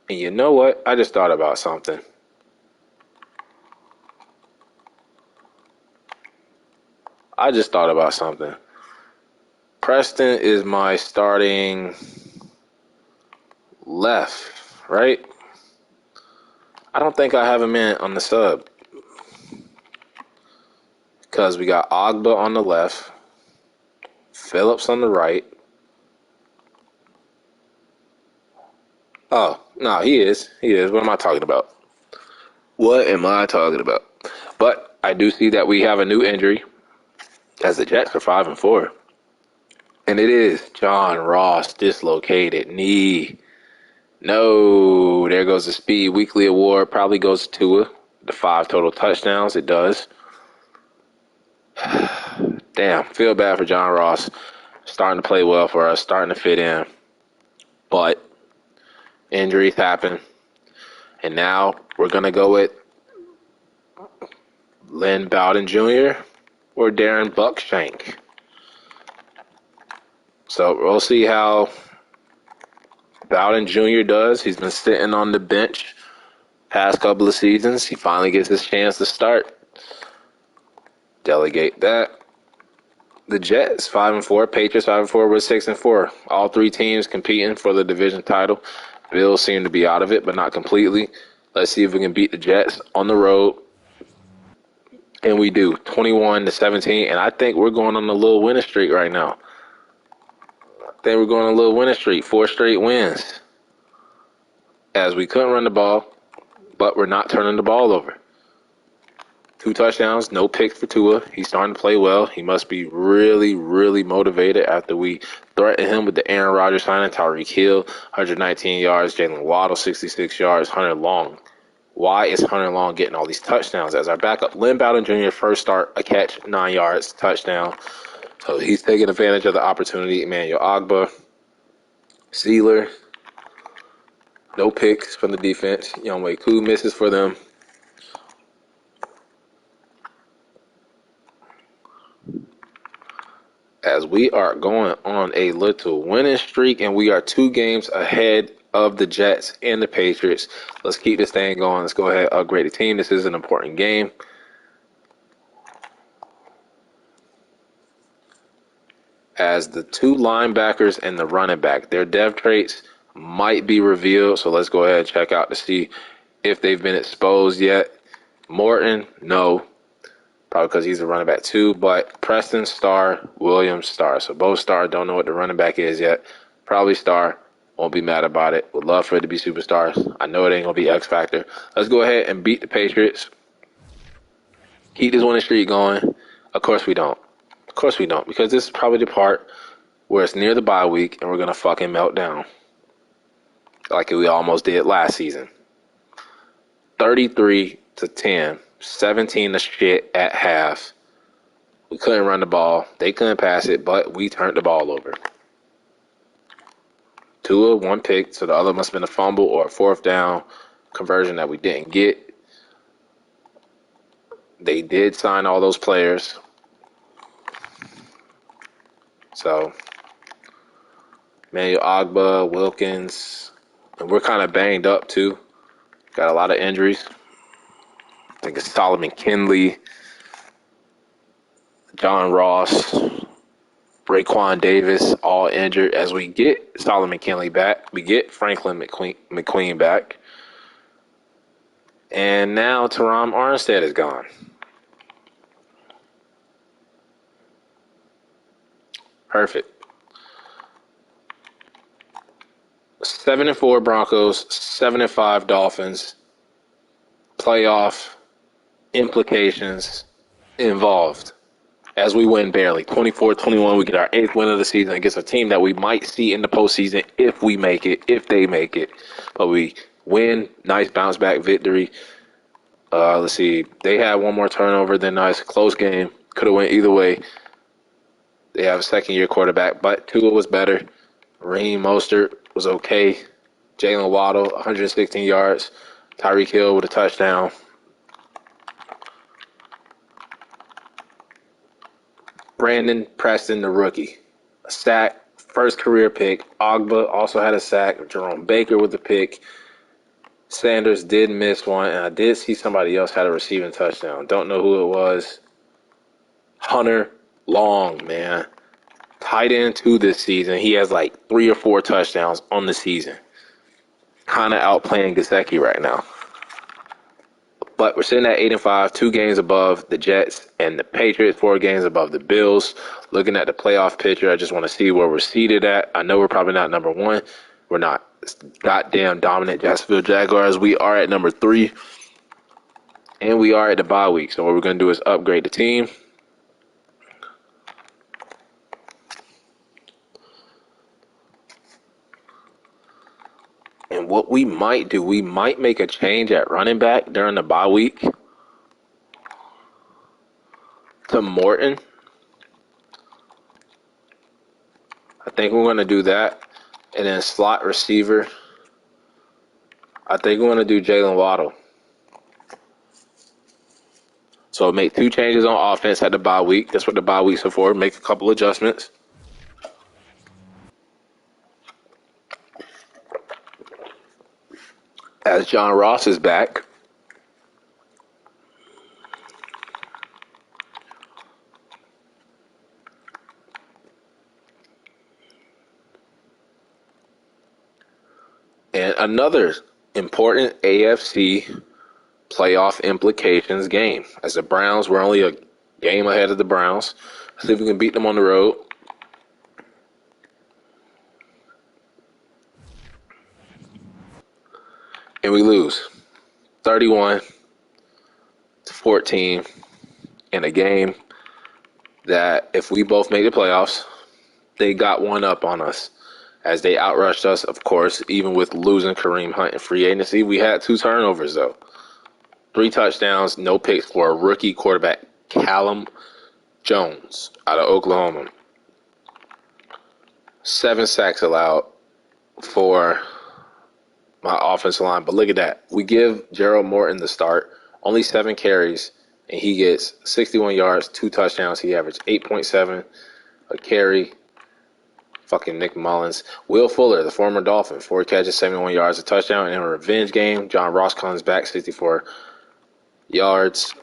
And you know what? I just thought about something. Preston is my starting left, right? I don't think I have him in on the sub. Because we got Ogba on the left, Phillips on the right. Oh, no, he is. What am I talking about? But I do see that we have a new injury, as the Jets are 5-4. And it is John Ross, dislocated knee. No, there goes the Speed Weekly Award. Probably goes to Tua. The 5 total touchdowns, it does. Damn, feel bad for John Ross. Starting to play well for us, starting to fit in. But injuries happen. And now we're going to go with Lynn Bowden Jr. or Darren Buckshank. So we'll see how Bowden Jr. does. He's been sitting on the bench past couple of seasons. He finally gets his chance to start. Delegate that. The Jets 5-4, Patriots 5-4, we're 6-4. All 3 teams competing for the division title. Bills seem to be out of it, but not completely. Let's see if we can beat the Jets on the road. And we do, 21-17. And I think we're going on a little winning streak right now. 4 straight wins. As we couldn't run the ball, but we're not turning the ball over. 2 touchdowns, no picks for Tua. He's starting to play well. He must be really, really motivated after we threatened him with the Aaron Rodgers signing. Tyreek Hill, 119 yards. Jalen Waddle, 66 yards. Hunter Long. Why is Hunter Long getting all these touchdowns? As our backup, Lynn Bowden Jr. first start, a catch, 9 yards, touchdown. So he's taking advantage of the opportunity. Emmanuel Ogba, Sealer, no picks from the defense. Younghoe Koo misses for them. As we are going on a little winning streak, and we are 2 games ahead of the Jets and the Patriots. Let's keep this thing going. Let's go ahead and upgrade the team. This is an important game. As the 2 linebackers and the running back, their dev traits might be revealed. So let's go ahead and check out to see if they've been exposed yet. Morton, no. Probably because he's a running back too. But Preston, star. Williams, star. So both star. Don't know what the running back is yet. Probably star. Won't be mad about it. Would love for it to be superstars. I know it ain't going to be X Factor. Let's go ahead and beat the Patriots. Keep this winning streak going. Of course we don't. Because this is probably the part where it's near the bye week and we're going to fucking melt down. like we almost did last season. 33-10, 17 to shit at half. We couldn't run the ball. They couldn't pass it, but we turned the ball over. Tua, one pick, so the other must have been a fumble or a fourth down conversion that we didn't get. They did sign all those players. So, Manuel Ogba, Wilkins, and we're kind of banged up too. Got a lot of injuries. I think it's Solomon Kinley, John Ross, Raekwon Davis, all injured. As we get Solomon Kinley back, we get Franklin McQueen back. And now Teron Armstead is gone. Perfect. 7-4 Broncos, 7-5 Dolphins. Playoff implications involved. As we win barely, 24-21, we get our 8th win of the season against a team that we might see in the postseason if we make it, if they make it. But we win, nice bounce back victory. Let's see, they had one more turnover than us. Close game, could have went either way. They have a second-year quarterback, but Tua was better. Raheem Mostert was okay. Jalen Waddle, 116 yards. Tyreek Hill with a touchdown. Brandon Preston, the rookie. A sack, first career pick. Ogba also had a sack. Jerome Baker with the pick. Sanders did miss one, and I did see somebody else had a receiving touchdown. Don't know who it was. Hunter Long, man. Tight end 2 this season. He has like 3 or 4 touchdowns on the season. Kind of outplaying Gesicki right now. But we're sitting at 8-5, 2 games above the Jets and the Patriots, 4 games above the Bills. Looking at the playoff picture, I just want to see where we're seated at. I know we're probably not number 1. We're not goddamn dominant Jacksonville Jaguars. We are at number 3. And we are at the bye week. So what we're going to do is upgrade the team. And what we might do, we might make a change at running back during the bye week to Morton. I think we're going to do that. And then slot receiver, I think we're going to do Jalen Waddle. So make 2 changes on offense at the bye week. That's what the bye weeks are for. Make a couple adjustments. As John Ross is back. And another important AFC playoff implications game. As the Browns, we're only a game ahead of the Browns. See if we can beat them on the road. And we lose 31-14 in a game that if we both make the playoffs, they got one up on us as they outrushed us, of course, even with losing Kareem Hunt in free agency. We had 2 turnovers, though. 3 touchdowns, no picks for a rookie quarterback, Callum Jones, out of Oklahoma. 7 sacks allowed for my offensive line. But look at that. We give Gerald Morton the start. Only 7 carries, and he gets 61 yards, 2 touchdowns. He averaged 8.7 a carry. Fucking Nick Mullins. Will Fuller, the former Dolphin, 4 catches, 71 yards, a touchdown. In a revenge game, John Ross comes back, 64 yards.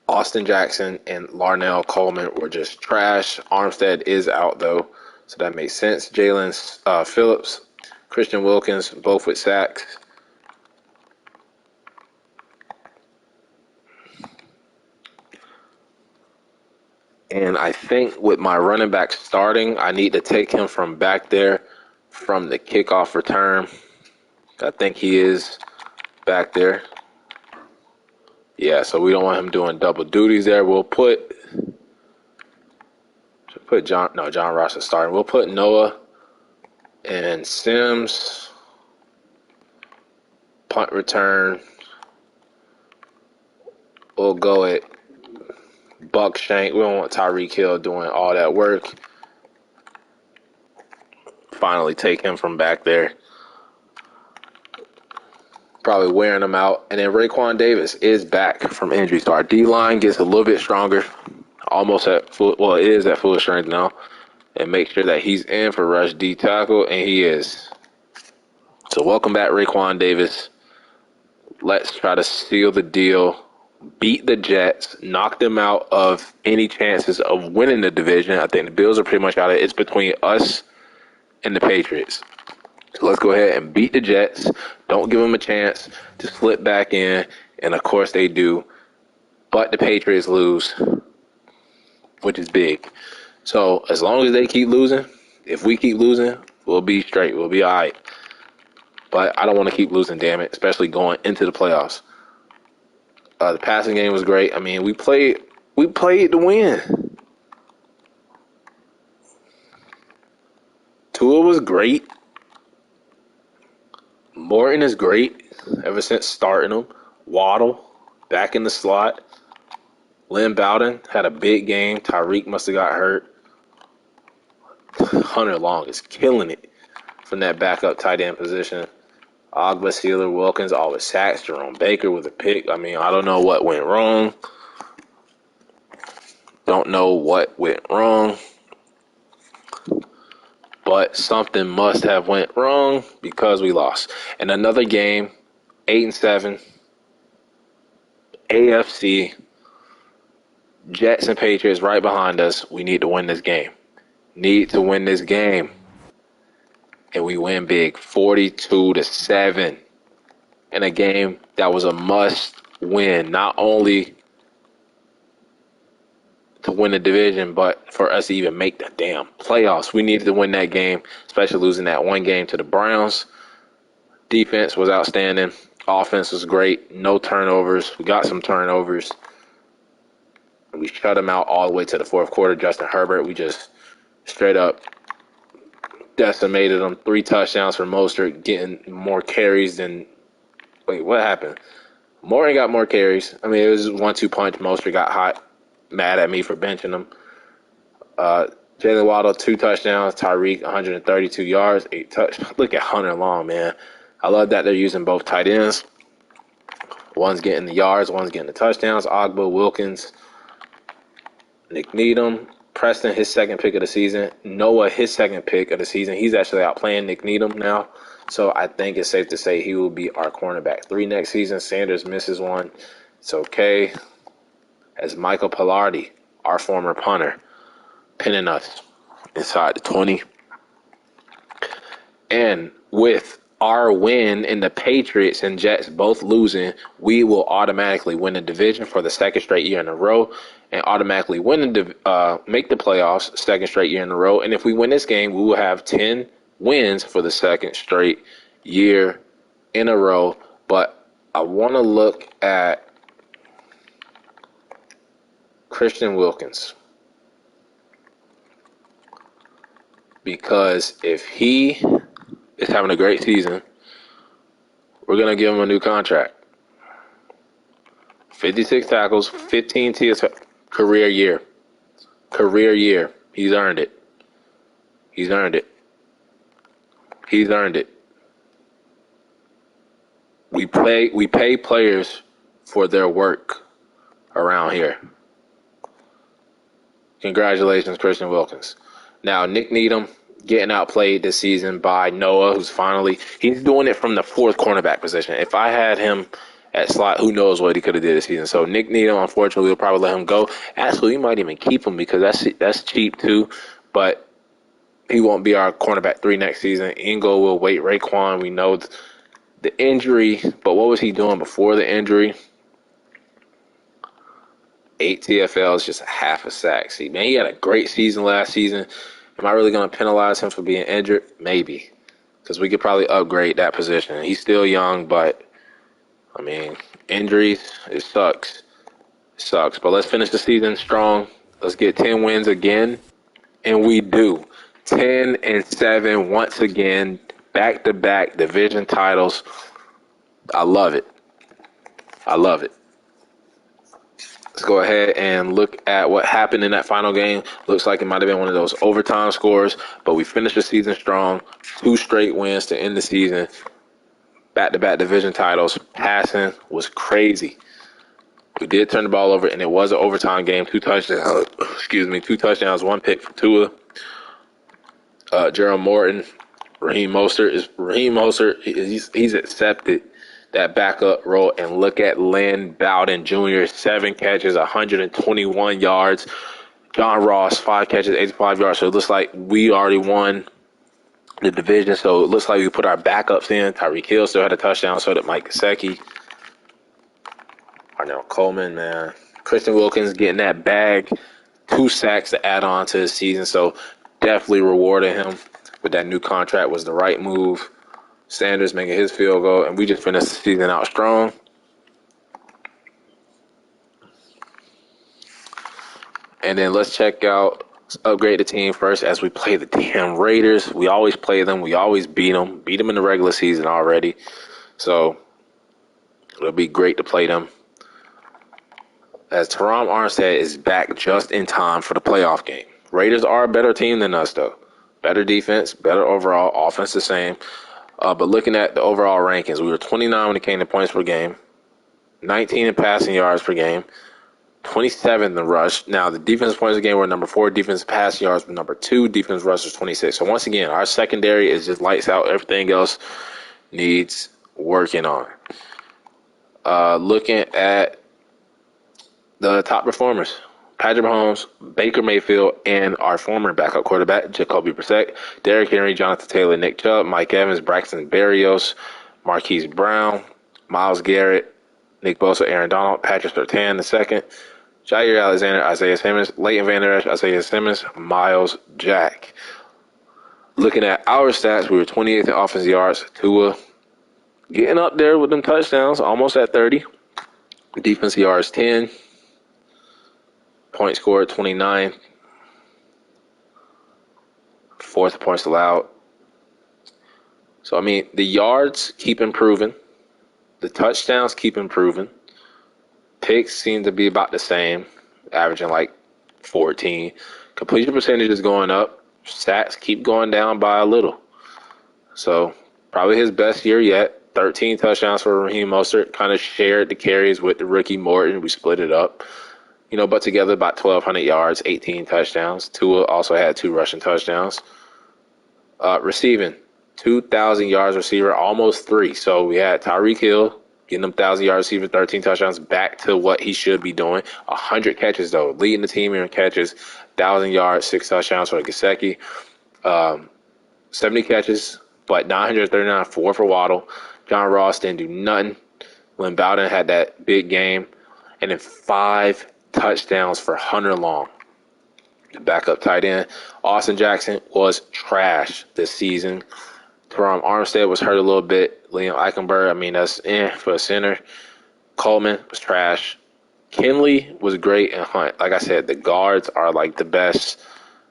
Austin Jackson and Larnell Coleman were just trash. Armstead is out, though, so that makes sense. Jalen Phillips, Christian Wilkins, both with sacks. And I think with my running back starting, I need to take him from back there from the kickoff return. I think he is back there. Yeah, so we don't want him doing double duties there. We'll put John Ross is starting. We'll put Noah and Sims. punt return. We'll go at Buck Shank. We don't want Tyreek Hill doing all that work. Finally take him from back there. Probably wearing him out. And then Raekwon Davis is back from injury. So our D-line gets a little bit stronger. Almost at full, well, it is at full strength now. And make sure that he's in for rush D tackle, and he is. So welcome back, Raekwon Davis. Let's try to seal the deal, beat the Jets, knock them out of any chances of winning the division. I think the Bills are pretty much out of it. It's between us and the Patriots. So let's go ahead and beat the Jets. Don't give them a chance to slip back in. And, of course, they do. But the Patriots lose, which is big. So as long as they keep losing, if we keep losing, we'll be straight. We'll be all right. But I don't want to keep losing, damn it, especially going into the playoffs. The passing game was great. I mean, we played to win. Tua was great. Morton is great ever since starting him. Waddle back in the slot. Lynn Bowden had a big game. Tyreek must have got hurt. Hunter Long is killing it from that backup tight end position. Ogba, Sealer, Wilkins, all with sacks. Jerome Baker with a pick. I mean, I don't know what went wrong. Don't know what went wrong. But something must have went wrong because we lost. And another game, 8-7, AFC, Jets and Patriots right behind us. We need to win this game. Need to win this game. And we win big, 42-7. In a game that was a must win, not only to win the division, but for us to even make the damn playoffs. We needed to win that game, especially losing that one game to the Browns. Defense was outstanding. Offense was great. No turnovers. We got some turnovers. We shut them out all the way to the fourth quarter. Justin Herbert, we just straight up decimated them. 3 touchdowns for Mostert, getting more carries than... Wait, what happened? Morton got more carries. I mean, it was 1-2 punch. Mostert got hot, mad at me for benching him. Jalen Waddle, 2 touchdowns. Tyreek, 132 yards, 8 touchdowns. Look at Hunter Long, man. I love that they're using both tight ends. One's getting the yards, one's getting the touchdowns. Ogba, Wilkins, Nick Needham, Preston, his second pick of the season. Noah, his second pick of the season. He's actually outplaying Nick Needham now. So I think it's safe to say he will be our cornerback 3 next season. Sanders misses one. It's okay. As Michael Pilardi, our former punter, pinning us inside the 20. And with our win and the Patriots and Jets both losing, we will automatically win the division for the second straight year in a row and automatically make the playoffs second straight year in a row. And if we win this game, we will have 10 wins for the second straight year in a row. But I want to look at Christian Wilkins, because if he is having a great season, we're going to give him a new contract. 56 tackles, 15 TS, career year. Career year. He's earned it. He's earned it. He's earned it. We pay players for their work around here. Congratulations, Christian Wilkins. Now, Nick Needham getting outplayed this season by Noah, he's doing it from the 4th cornerback position. If I had him at slot, who knows what he could have did this season. So Nick Needham, unfortunately, we'll probably let him go. Actually, we might even keep him because that's cheap too. But he won't be our cornerback 3 next season. Ingo will wait. Raekwon, we know the injury, but what was he doing before the injury? 8 TFLs, just half a sack. See, man, he had a great season last season. Am I really going to penalize him for being injured? Maybe, because we could probably upgrade that position. He's still young, but, I mean, injuries, it sucks. It sucks. But let's finish the season strong. Let's get 10 wins again, and we do. 10-7 once again, back-to-back division titles. I love it. I love it. Let's go ahead and look at what happened in that final game. Looks like it might have been one of those overtime scores, but we finished the season strong. 2 straight wins to end the season. Back-to-back division titles. Passing was crazy. We did turn the ball over, and it was an overtime game. 2 touchdowns. 1 pick for Tua. Gerald Morton. Raheem Mostert. He's accepted that backup role, and look at Lynn Bowden Jr. 7 catches, 121 yards. John Ross 5 catches, 85 yards. So it looks like we already won the division. So it looks like we put our backups in. Tyreek Hill still had a touchdown. So did Mike Gesicki. Arnell Coleman, man. Christian Wilkins getting that bag. 2 sacks to add on to his season. So definitely rewarded him with that new contract was the right move. Sanders making his field goal, and we just finished the season out strong. And then let's upgrade the team first as we play the damn Raiders. We always play them. We always beat them in the regular season already. So it'll be great to play them. As Teron Armstead is back just in time for the playoff game. Raiders are a better team than us, though. Better defense, better overall, offense the same. But looking at the overall rankings, we were 29 when it came to points per game, 19 in passing yards per game, 27 in the rush. Now, the defense points per game were number 4, defense passing yards were number 2, defense rush was 26. So once again, our secondary is just lights out. Everything else needs working on. Looking at the top performers, Patrick Mahomes, Baker Mayfield, and our former backup quarterback, Jacoby Brissett, Derrick Henry, Jonathan Taylor, Nick Chubb, Mike Evans, Braxton Berrios, Marquise Brown, Myles Garrett, Nick Bosa, Aaron Donald, Patrick Surtain II, Jair Alexander, Isaiah Simmons, Leighton Vander Esch, Isaiah Simmons, Miles Jack. Looking at our stats, we were 28th in offensive yards. Tua getting up there with them touchdowns, almost at 30. Defensive yards, 10. Points scored, 29. Fourth points allowed. So, I mean, the yards keep improving. The touchdowns keep improving. Picks seem to be about the same, averaging like 14. Completion percentage is going up. Sacks keep going down by a little. So, probably his best year yet. 13 touchdowns for Raheem Mostert. Kind of shared the carries with the rookie Morton. We split it up. But together about 1,200 yards, 18 touchdowns. Tua also had 2 rushing touchdowns. Receiving, 2,000 yards receiver, almost 3. So we had Tyreek Hill getting them 1,000 yards receiver, 13 touchdowns, back to what he should be doing. 100 catches, though, leading the team in catches, 1,000 yards, 6 touchdowns for Gesicki. 70 catches, but 939, 4 for Waddle. John Ross didn't do nothing. Lynn Bowden had that big game. And then 5 touchdowns for Hunter Long, the backup tight end. Austin Jackson was trash this season. Teron Armstead was hurt a little bit. Liam Eichenberg, I mean, that's for a center. Coleman was trash. Kinley was great. And Hunt, like I said, the guards are like the best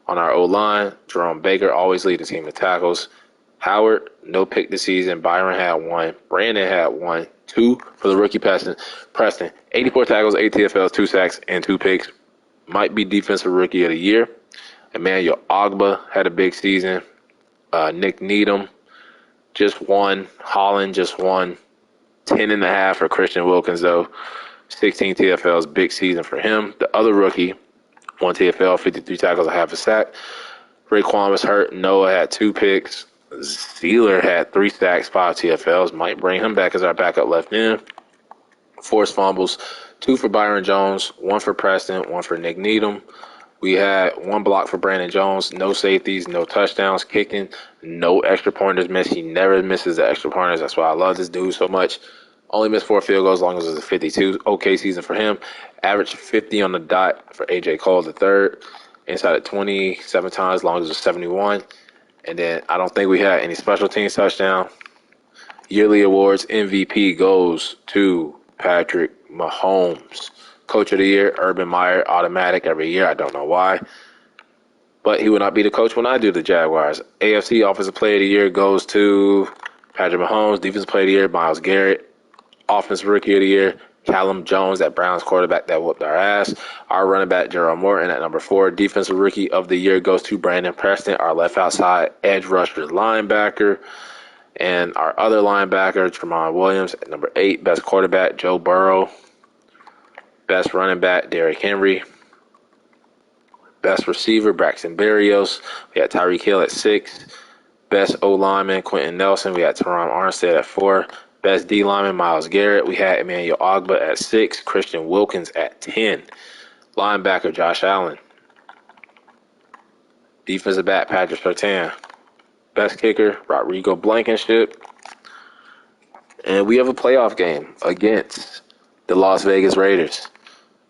on our O-line. Jerome Baker always lead the team in tackles. Howard, no pick this season. Byron had 1. Brandon had 1. 2 for the rookie Preston. 84 tackles, 8 TFLs, 2 sacks, and 2 picks. Might be defensive rookie of the year. Emmanuel Ogba had a big season. Nick Needham just won. Holland just won. 10.5 for Christian Wilkins, though. 16 TFLs, big season for him. The other rookie, 1 TFL, 53 tackles, a half a sack. Raekwon was hurt. Noah had 2 picks. Zealer had 3 sacks, 5 TFLs. Might bring him back as our backup left end. Forced fumbles, 2 for Byron Jones, 1 for Preston, 1 for Nick Needham. We had 1 block for Brandon Jones, no safeties, no touchdowns, kicking, no extra pointers missed. He never misses the extra pointers. That's why I love this dude so much. Only missed 4 field goals as long as it was a 52. Okay season for him. Average 50 on the dot for A.J. Cole the third. Inside at 27 times as long as it was 71. And then I don't think we had any special teams touchdown. Yearly awards, MVP goes to Patrick Mahomes. Coach of the year, Urban Meyer, automatic every year. I don't know why. But he will not be the coach when I do the Jaguars. AFC Offensive Player of the Year goes to Patrick Mahomes. Defensive Player of the Year, Myles Garrett. Offensive Rookie of the Year, Callum Jones, that Browns quarterback that whooped our ass. Our running back, Gerald Morton, at number 4. Defensive Rookie of the Year goes to Brandon Preston, our left outside edge rusher linebacker. And our other linebacker, Tramon Williams, at number 8. Best quarterback, Joe Burrow. Best running back, Derrick Henry. Best receiver, Braxton Berrios. We had Tyreek Hill at 6. Best O-lineman, Quentin Nelson. We had Teron Armstead at 4. Best D-lineman, Myles Garrett. We had Emmanuel Ogbah at 6. Christian Wilkins at 10. Linebacker, Josh Allen. Defensive back, Patrick Surtain. Best kicker, Rodrigo Blankenship. And we have a playoff game against the Las Vegas Raiders.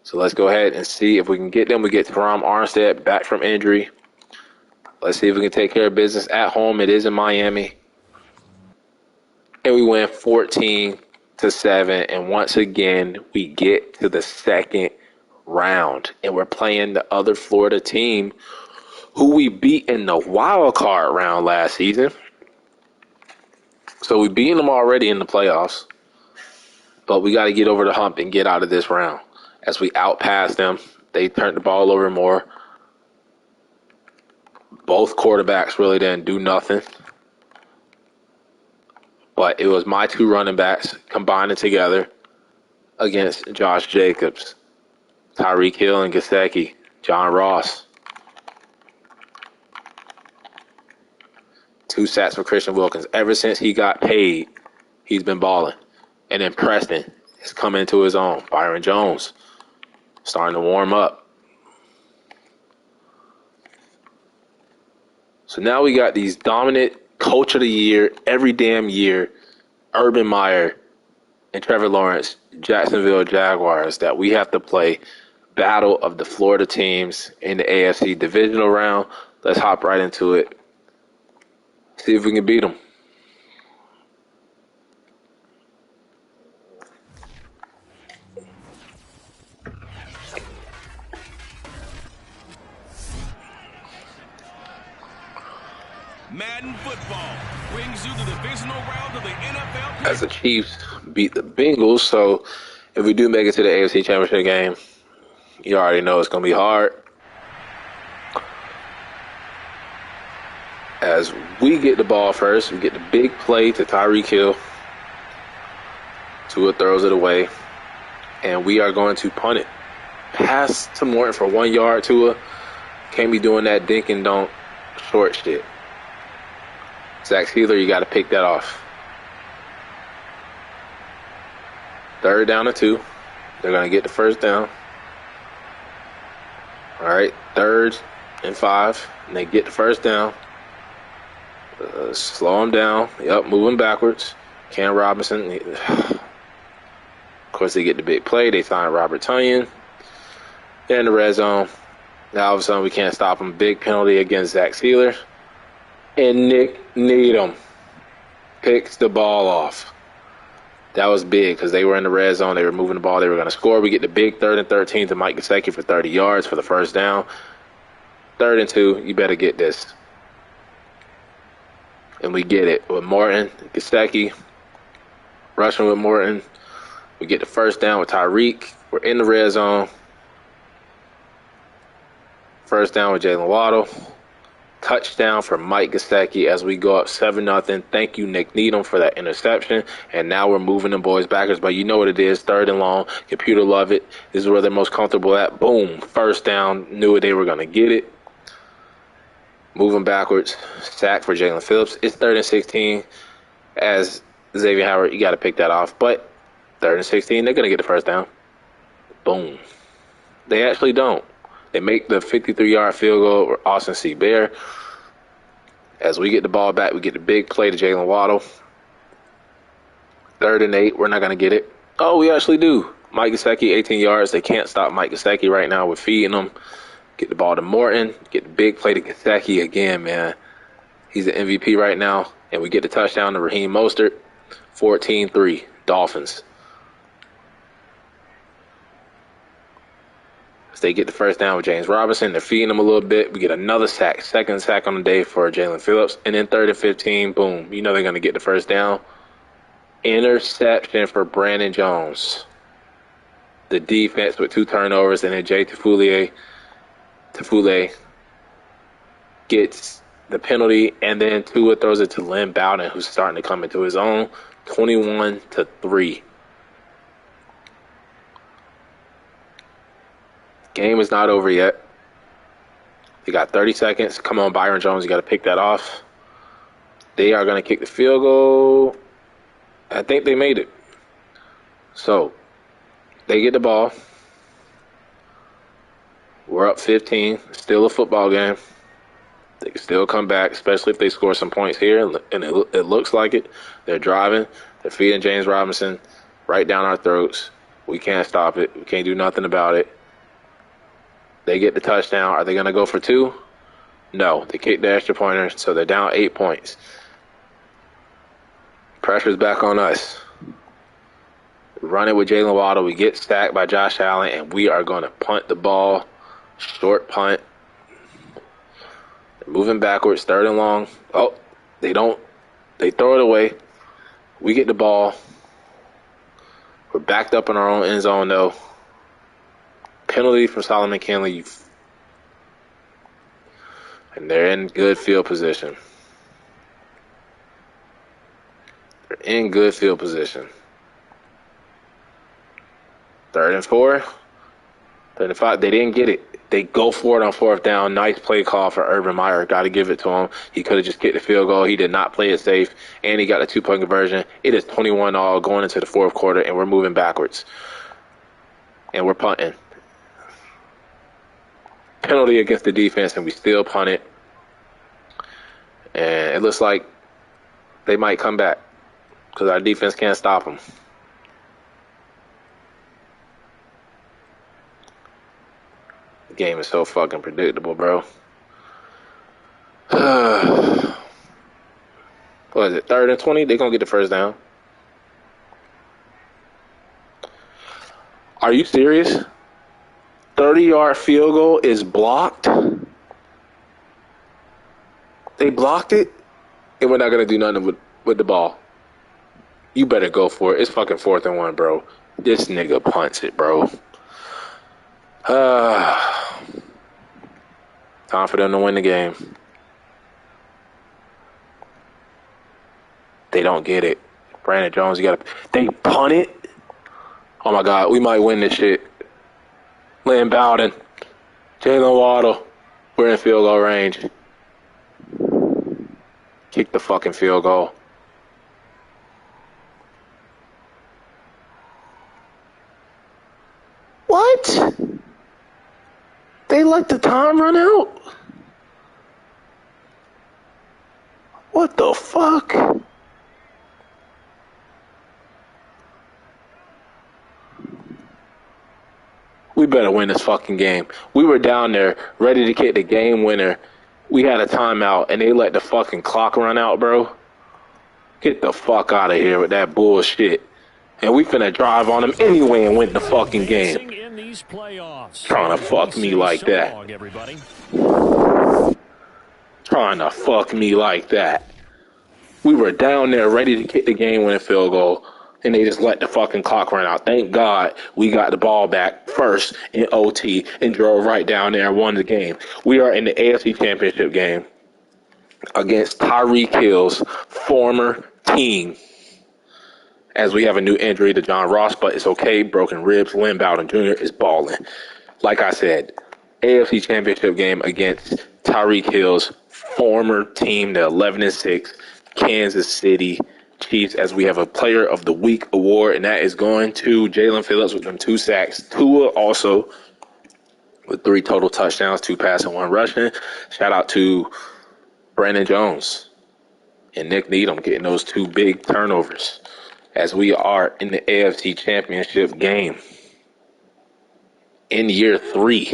So let's go ahead and see if we can get them. We get Teron Armstead back from injury. Let's see if we can take care of business at home. It is in Miami. And we win 14-7. And once again, we get to the second round. And we're playing the other Florida team who we beat in the wild card round last season. So we beat them already in the playoffs. But we got to get over the hump and get out of this round. As we outpass them, they turned the ball over more. Both quarterbacks really didn't do nothing. But it was my 2 running backs combining together against Josh Jacobs, Tyreek Hill and Gesicki, John Ross. 2 sacks for Christian Wilkins. Ever since he got paid, he's been balling. And then Preston is coming into his own. Byron Jones starting to warm up. So now we got these dominant coach of the year, every damn year, Urban Meyer and Trevor Lawrence, Jacksonville Jaguars, that we have to play battle of the Florida teams in the AFC divisional round. Let's hop right into it. See if we can beat them. Madden football brings you the divisional round of the NFL. As the Chiefs beat the Bengals, so if we do make it to the AFC Championship game, you already know it's going to be hard. As we get the ball first, we get the big play to Tyreek Hill. Tua throws it away, and we are going to punt it. Pass to Morton for 1 yard, Tua. Can't be doing that dink and dunk short shit. Zach Sealer, you got to pick that off. 3rd down and 2. They're going to get the first down. All right, 3rd and 5. And they get the first down. Slow them down. Yep, moving backwards. Cam Robinson. Of course, they get the big play. They find Robert Tonyan. They're in the red zone. Now, all of a sudden, we can't stop them. Big penalty against Zach Sealer. And Nick Needham picks the ball off. That was big because they were in the red zone. They were moving the ball. They were going to score. We get the big 3rd and 13 to Mike Gesicki for 30 yards for the first down. 3rd and 2, you better get this. And we get it with Morton, Gesicki, rushing with Morton. We get the first down with Tyreek. We're in the red zone. First down with Jalen Waddle. Touchdown for Mike Gesicki as we go up 7-0. Thank you, Nick Needham, for that interception. And now we're moving them boys backwards. But you know what it is. 3rd and long. Computer love it. This is where they're most comfortable at. Boom. First down. Knew they were going to get it. Moving backwards. Sack for Jalen Phillips. It's 3rd and 16. As Xavier Howard, you got to pick that off. But 3rd and 16, they're going to get the first down. Boom. They actually don't. They make the 53-yard field goal with Austin C. Bear. As we get the ball back, we get the big play to Jalen Waddle. 3rd and 8, we're not going to get it. Oh, we actually do. Mike Gesicki, 18 yards. They can't stop Mike Gesicki right now. We're feeding him. Get the ball to Morton. Get the big play to Gesicki again, man. He's the MVP right now. And we get the touchdown to Raheem Mostert. 14-3, Dolphins. As they get the first down with James Robinson, they're feeding him a little bit. We get another sack, 2nd sack on the day for Jalen Phillips. And then 3rd and 15, boom. You know they're going to get the first down. Interception for Brandon Jones. The defense with 2 turnovers, and then Jay Tafule gets the penalty, and then Tua throws it to Lynn Bowden, who's starting to come into his own. 21-3. Game is not over yet. You got 30 seconds. Come on, Byron Jones, you got to pick that off. They are going to kick the field goal. I think they made it. So, they get the ball. We're up 15. Still a football game. They can still come back, especially if they score some points here. And it looks like it. They're driving. They're feeding James Robinson right down our throats. We can't stop it. We can't do nothing about it. They get the touchdown. Are they going to go for 2? No. They kicked the extra pointer, so they're down 8 points. Pressure's back on us. Run it with Jalen Waddle. We get stacked by Josh Allen, and we are going to punt the ball. Short punt. They're moving backwards, 3rd and long. Oh, they don't. They throw it away. We get the ball. We're backed up in our own end zone, though. Penalty from Solomon Kinley. And they're in good field position. They're in good field position. 3rd and 4. 3rd and 5. They didn't get it. They go for it on 4th down. Nice play call for Urban Meyer. Got to give it to him. He could have just kicked the field goal. He did not play it safe, and he got a 2-point conversion. It is 21-all going into the 4th quarter, and we're moving backwards. And we're punting. Penalty against the defense, and we still punt it. And it looks like they might come back because our defense can't stop them. The game is so fucking predictable, bro. What is it, 3rd and 20? They're going to get the 1st down. Are you serious? 30-yard field goal is blocked. They blocked it, and we're not going to do nothing with the ball. You better go for it. It's fucking 4th and 1, bro. This nigga punts it, bro. Time for them to win the game. They don't get it. Brandon Jones, they punt it. Oh, my God. We might win this shit. Lynn Bowden, Jalen Waddle, we're in field goal range. Kick the fucking field goal. What? They let the time run out? What the fuck? We better win this fucking game. We were down there ready to kick the game winner. We had a timeout, and they let the fucking clock run out, bro. Get the fuck out of here with that bullshit. And we finna drive on them anyway and win the fucking game. Trying to fuck me like that. Trying to fuck me like that. We were down there ready to kick the game-winning field goal, and they just let the fucking clock run out. Thank God we got the ball back first in OT and drove right down there and won the game. We are in the AFC Championship game against Tyreek Hill's former team, as we have a new injury to John Ross, but it's okay. Broken ribs. Lynn Bowden Jr. is balling. Like I said, AFC Championship game against Tyreek Hill's former team, the 11-6 Kansas City Chiefs, as we have a Player of the Week award, and that is going to Jalen Phillips with them 2 sacks. Tua also with 3 total touchdowns, 2 passing, 1 rushing. Shout out to Brandon Jones and Nick Needham getting those 2 big turnovers, as we are in the AFC Championship game in year 3.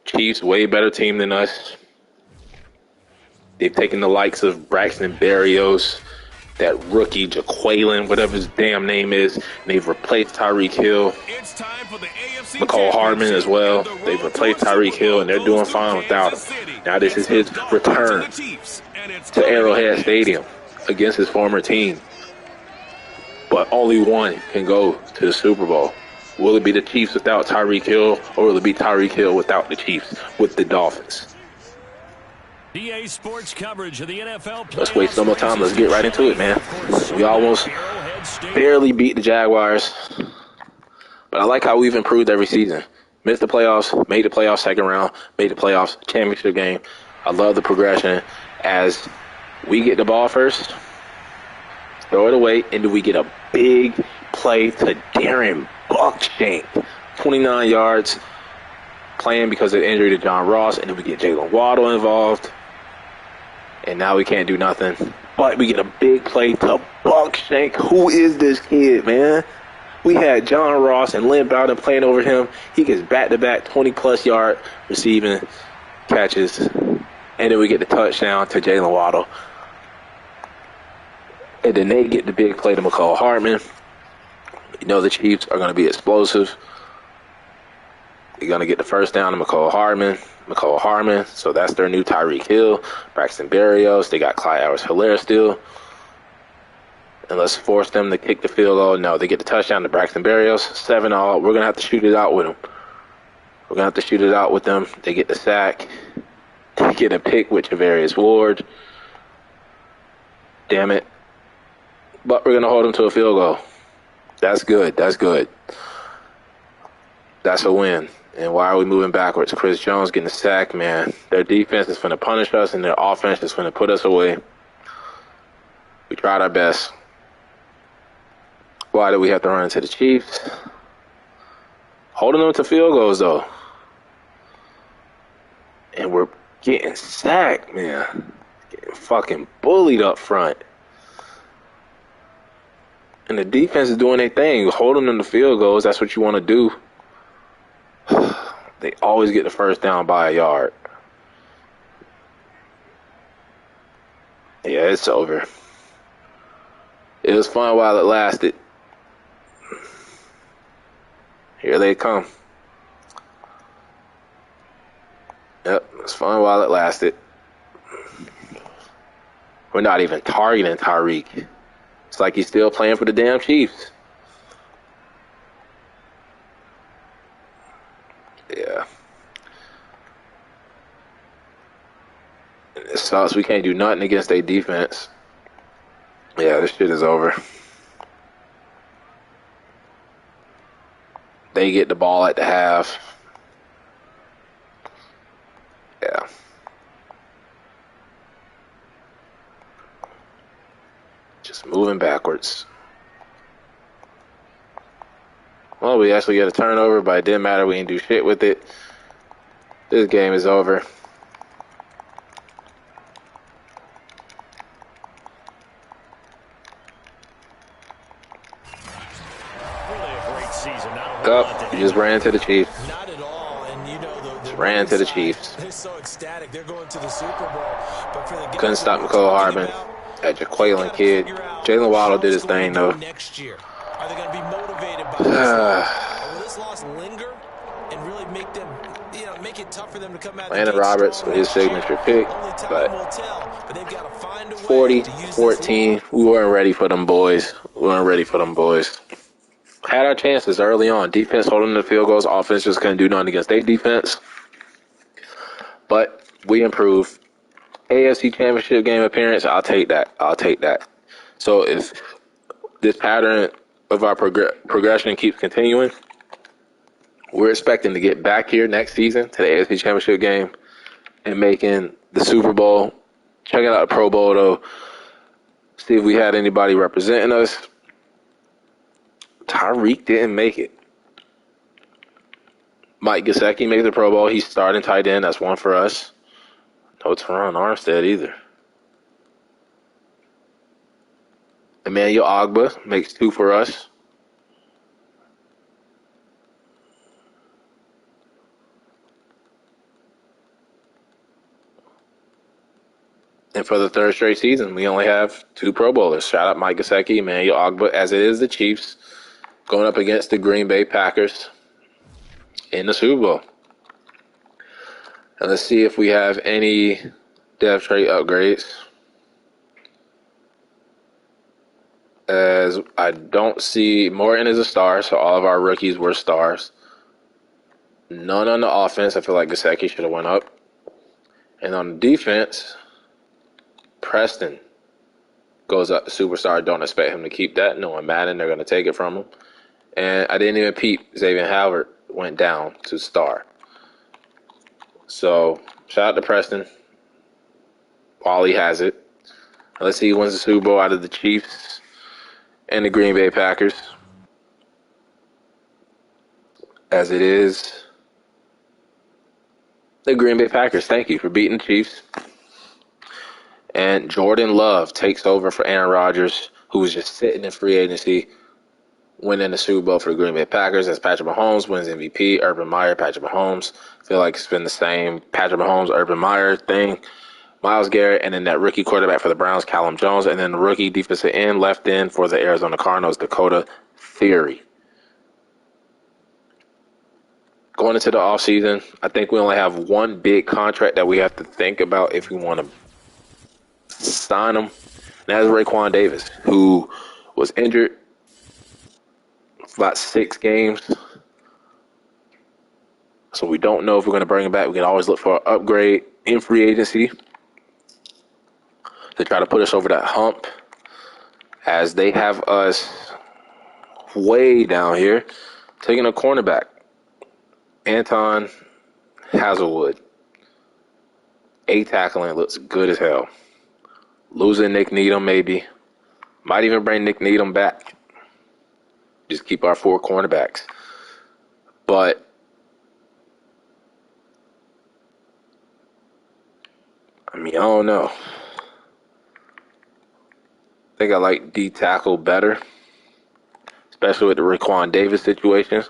Chiefs, way better team than us. They've taken the likes of Braxton Berrios, that rookie Jaquelin, whatever his damn name is, and they've replaced Tyreek Hill. McCall Hardman as well. They've replaced Tyreek Hill, and they're doing fine without him. Now this is his return to Arrowhead Stadium against his former team. but only one can go to the Super Bowl. Will it be the Chiefs without Tyreek Hill, or will it be Tyreek Hill without the Chiefs with the Dolphins? EA Sports coverage of the NFL playoffs. Let's waste no more time. Let's get right into it, man. We almost barely beat the Jaguars, but I like how we've improved every season. Missed the playoffs, made the playoffs second round, made the playoffs championship game. I love the progression as we get the ball first, throw it away, and then we get a big play to Darren Buckshank. 29 yards, playing because of the injury to John Ross, and then we get Jalen Waddle involved. And now we can't do nothing. But we get a big play to Buckshank. Who is this kid, man? We had John Ross and Lynn Bowden playing over him. He gets back-to-back 20-plus yard receiving catches. And then we get the touchdown to Jalen Waddle. And then they get the big play to McCall Hardman. You know the Chiefs are going to be explosive. They're going to get the first down to McCall Hardman. So that's their new Tyreek Hill. Braxton Berrios. They got Clyde Edwards-Helaire still. And let's force them to kick the field goal. No, they get the touchdown to Braxton Berrios. 7-all. We're going to have to shoot it out with them. They get the sack. They get a pick with Javarius Ward. Damn it. But we're going to hold them to a field goal. That's good. That's a win. And why are we moving backwards? Chris Jones getting the sack, man. Their defense is going to punish us, and their offense is going to put us away. We tried our best. Why did we have to run into the Chiefs? Holding them to field goals, though. And we're getting sacked, man. Getting fucking bullied up front. And the defense is doing their thing. Holding them to field goals, that's what you want to do. They always get the first down by a yard. Yeah, it's over. It was fun while it lasted. Here they come. Yep, it's fun while it lasted. We're not even targeting Tyreek. It's like he's still playing for the damn Chiefs. Yeah. It sucks. We can't do nothing against their defense. Yeah, this shit is over. They get the ball at the half. Yeah. Just moving backwards. Well, we actually get a turnover, but it didn't matter. We didn't do shit with it. This game is over. Up, you just ran into the Chiefs. Not at all, and you know just ran into the Chiefs. They're so ecstatic. They're going to the Super Bowl, but for the guys couldn't stop McCall Hardman. That Jaqualine kid. Jalen Waddle did his thing though. Next year, are they going to be motivated by this? Will this loss linger and really make them, make it tough for them to come out? Landon Roberts with his signature pick, but 40-14. We weren't ready for them boys. Had our chances early on. Defense holding the field goals. Offense just couldn't do nothing against their defense. But we improved. AFC Championship game appearance, I'll take that. So if this pattern of our progression keeps continuing, we're expecting to get back here next season to the AFC Championship game and making the Super Bowl. Check out the Pro Bowl, though. See if we had anybody representing us. Tyreek didn't make it. Mike Gesicki made the Pro Bowl. He's starting tight end. That's one for us. No Teron Armstead either. Emmanuel Ogbah makes 2 for us. And for the third straight season, we only have 2 Pro Bowlers. Shout out Mike Gesicki, Emmanuel Ogbah, as it is the Chiefs going up against the Green Bay Packers in the Super Bowl. And let's see if we have any depth trait upgrades. as I don't see Morton as a star, so all of our rookies were stars. None on the offense. I feel like Gesicki should have went up. And on the defense, Preston goes up to superstar. Don't expect him to keep that. Knowing Madden, they're going to take it from him. And I didn't even peep. Xavier Howard went down to star. So, shout out to Preston while he has it. Let's see who wins the Super Bowl out of the Chiefs and the Green Bay Packers. As it is, the Green Bay Packers. Thank you for beating the Chiefs. And Jordan Love takes over for Aaron Rodgers, who was just sitting in free agency, winning the Super Bowl for the Green Bay Packers as Patrick Mahomes wins MVP. Urban Meyer, Patrick Mahomes. I feel like it's been the same Patrick Mahomes, Urban Meyer thing. Myles Garrett, and then that rookie quarterback for the Browns, Callum Jones, and then the rookie defensive end left in for the Arizona Cardinals, Dakota Theory. Going into the offseason, I think we only have one big contract that we have to think about if we want to sign him. And that's Raekwon Davis, who was injured for about 6 games. So we don't know if we're going to bring him back. We can always look for an upgrade in free agency to try to put us over that hump, as they have us way down here taking a cornerback, Anton Hazelwood. Tackling looks good as hell. Losing Nick Needham maybe. Might even bring Nick Needham back. Just keep our 4 cornerbacks. But I mean, I don't know. I think I like D tackle better, especially with the Raekwon Davis situation.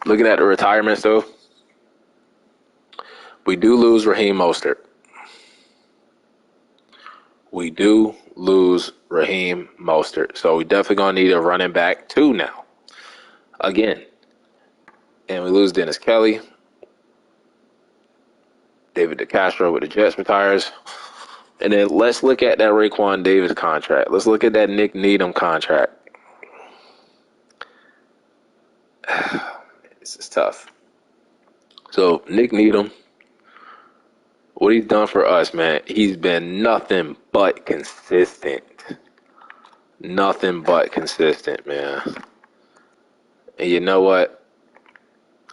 Looking at the retirements, though, we do lose Raheem Mostert. We do lose Raheem Mostert. So we definitely going to need a running back 2 now. Again. And we lose Dennis Kelly. David DeCastro with the Jets retires. And then let's look at that Raekwon Davis contract. Let's look at that Nick Needham contract. This is tough. So Nick Needham, what he's done for us, man, he's been nothing but consistent. Nothing but consistent, man. And you know what?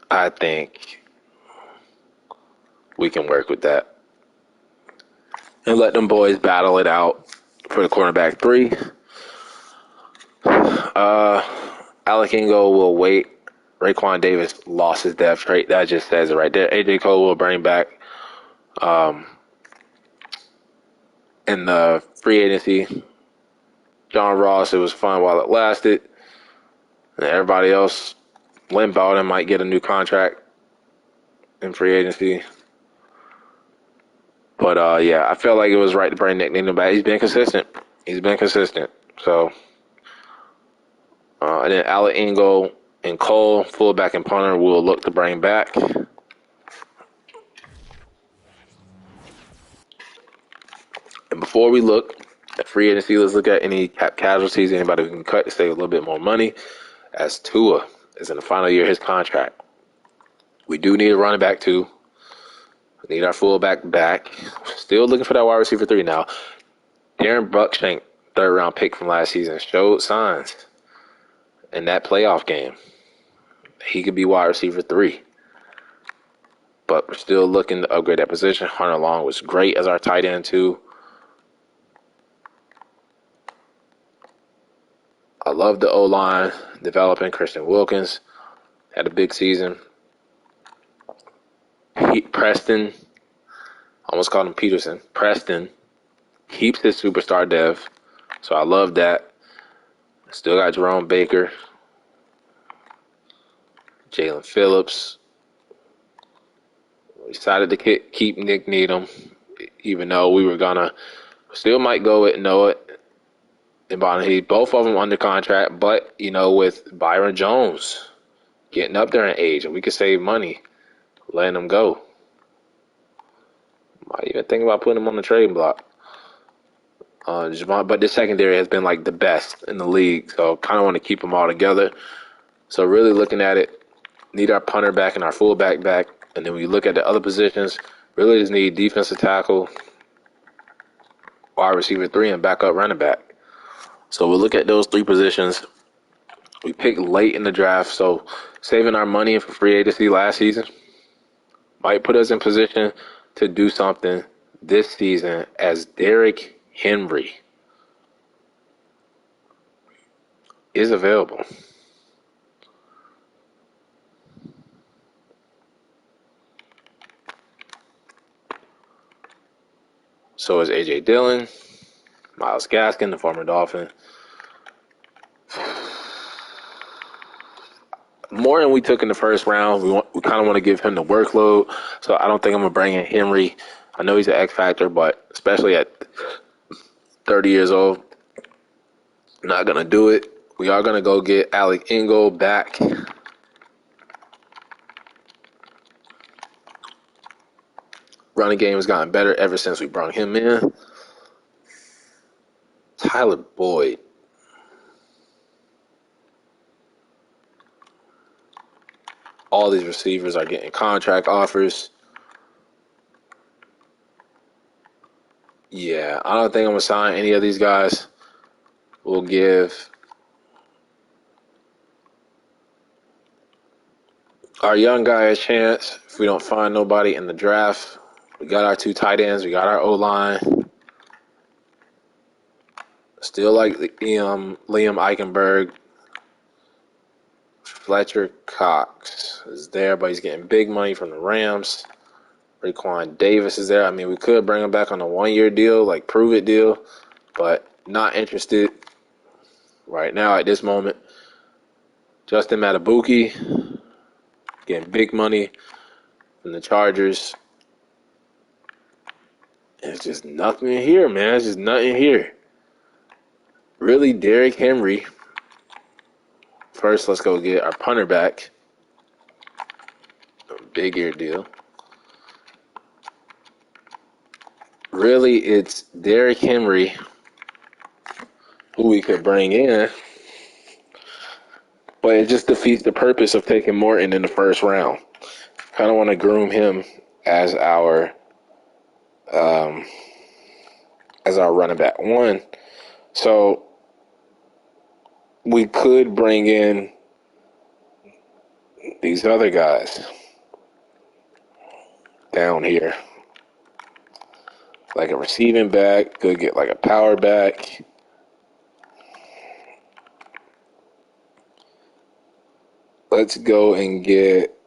I think we can work with that. And let them boys battle it out for the cornerback 3. Alec Ingo will wait. Raekwon Davis lost his depth trait. That just says it right there. AJ Cole will bring back in the free agency. John Ross, it was fun while it lasted. And everybody else, Lynn Bowden might get a new contract in free agency. But, yeah, I felt like it was right to bring Nick Needham back. He's been consistent. So, and then Alec Ingo and Cole, fullback and punter, will look to bring back. And before we look at free agency, let's look at any cap casualties, anybody who can cut to save a little bit more money, as Tua is in the final year of his contract. We do need a running back, too. We need our fullback back. Still looking for that wide receiver 3 now. Darren Buckshank, 3rd-round pick from last season, showed signs in that playoff game. He could be wide receiver 3. But we're still looking to upgrade that position. Hunter Long was great as our tight end, too. I love the O-line developing. Christian Wilkins had a big season. Preston, almost called him Peterson. Preston keeps his superstar dev. So I love that. Still got Jerome Baker. Jalen Phillips. We decided to keep Nick Needham, even though we were going to still might go with Noah and Bonahee. Both of them under contract, but, you know, with Byron Jones getting up there in age, and we could save money letting him go. Might even think about putting him on the trade block. But the secondary has been like the best in the league, so kind of want to keep them all together. So really looking at it, need our punter back and our fullback back, and then when you look at the other positions, really just need defensive tackle, wide receiver 3, and backup running back. So we'll look at those 3 positions. We picked late in the draft, so saving our money for free agency last season might put us in position to do something this season as Derrick Henry is available. So is A.J. Dillon, Myles Gaskin, the former Dolphin. More than we took in the first round. We kind of want to give him the workload. So I don't think I'm going to bring in Henry. I know he's an X factor, but especially at 30 years old, not going to do it. We are going to go get Alec Ingold back. Running game has gotten better ever since we brought him in. Tyler Boyd. All these receivers are getting contract offers. Yeah, I don't think I'm going to sign any of these guys. We'll give our young guy a chance. If we don't find nobody in the draft, we got our 2 tight ends. We got our O-line. Still like Liam Eichenberg. Fletcher Cox is there, but he's getting big money from the Rams. Raekwon Davis is there. I mean, we could bring him back on a 1-year deal, like prove-it deal, but not interested right now at this moment. Justin Matabuki getting big money from the Chargers. It's just nothing in here, man. It's just nothing here. Really, Derrick Henry. First, let's go get our punter back. A big year deal. Really, it's Derrick Henry who we could bring in, but it just defeats the purpose of taking Morton in the first round. Kind of want to groom him as our running back 1. So we could bring in these other guys down here. Like a receiving back, could get like a power back. Let's go and get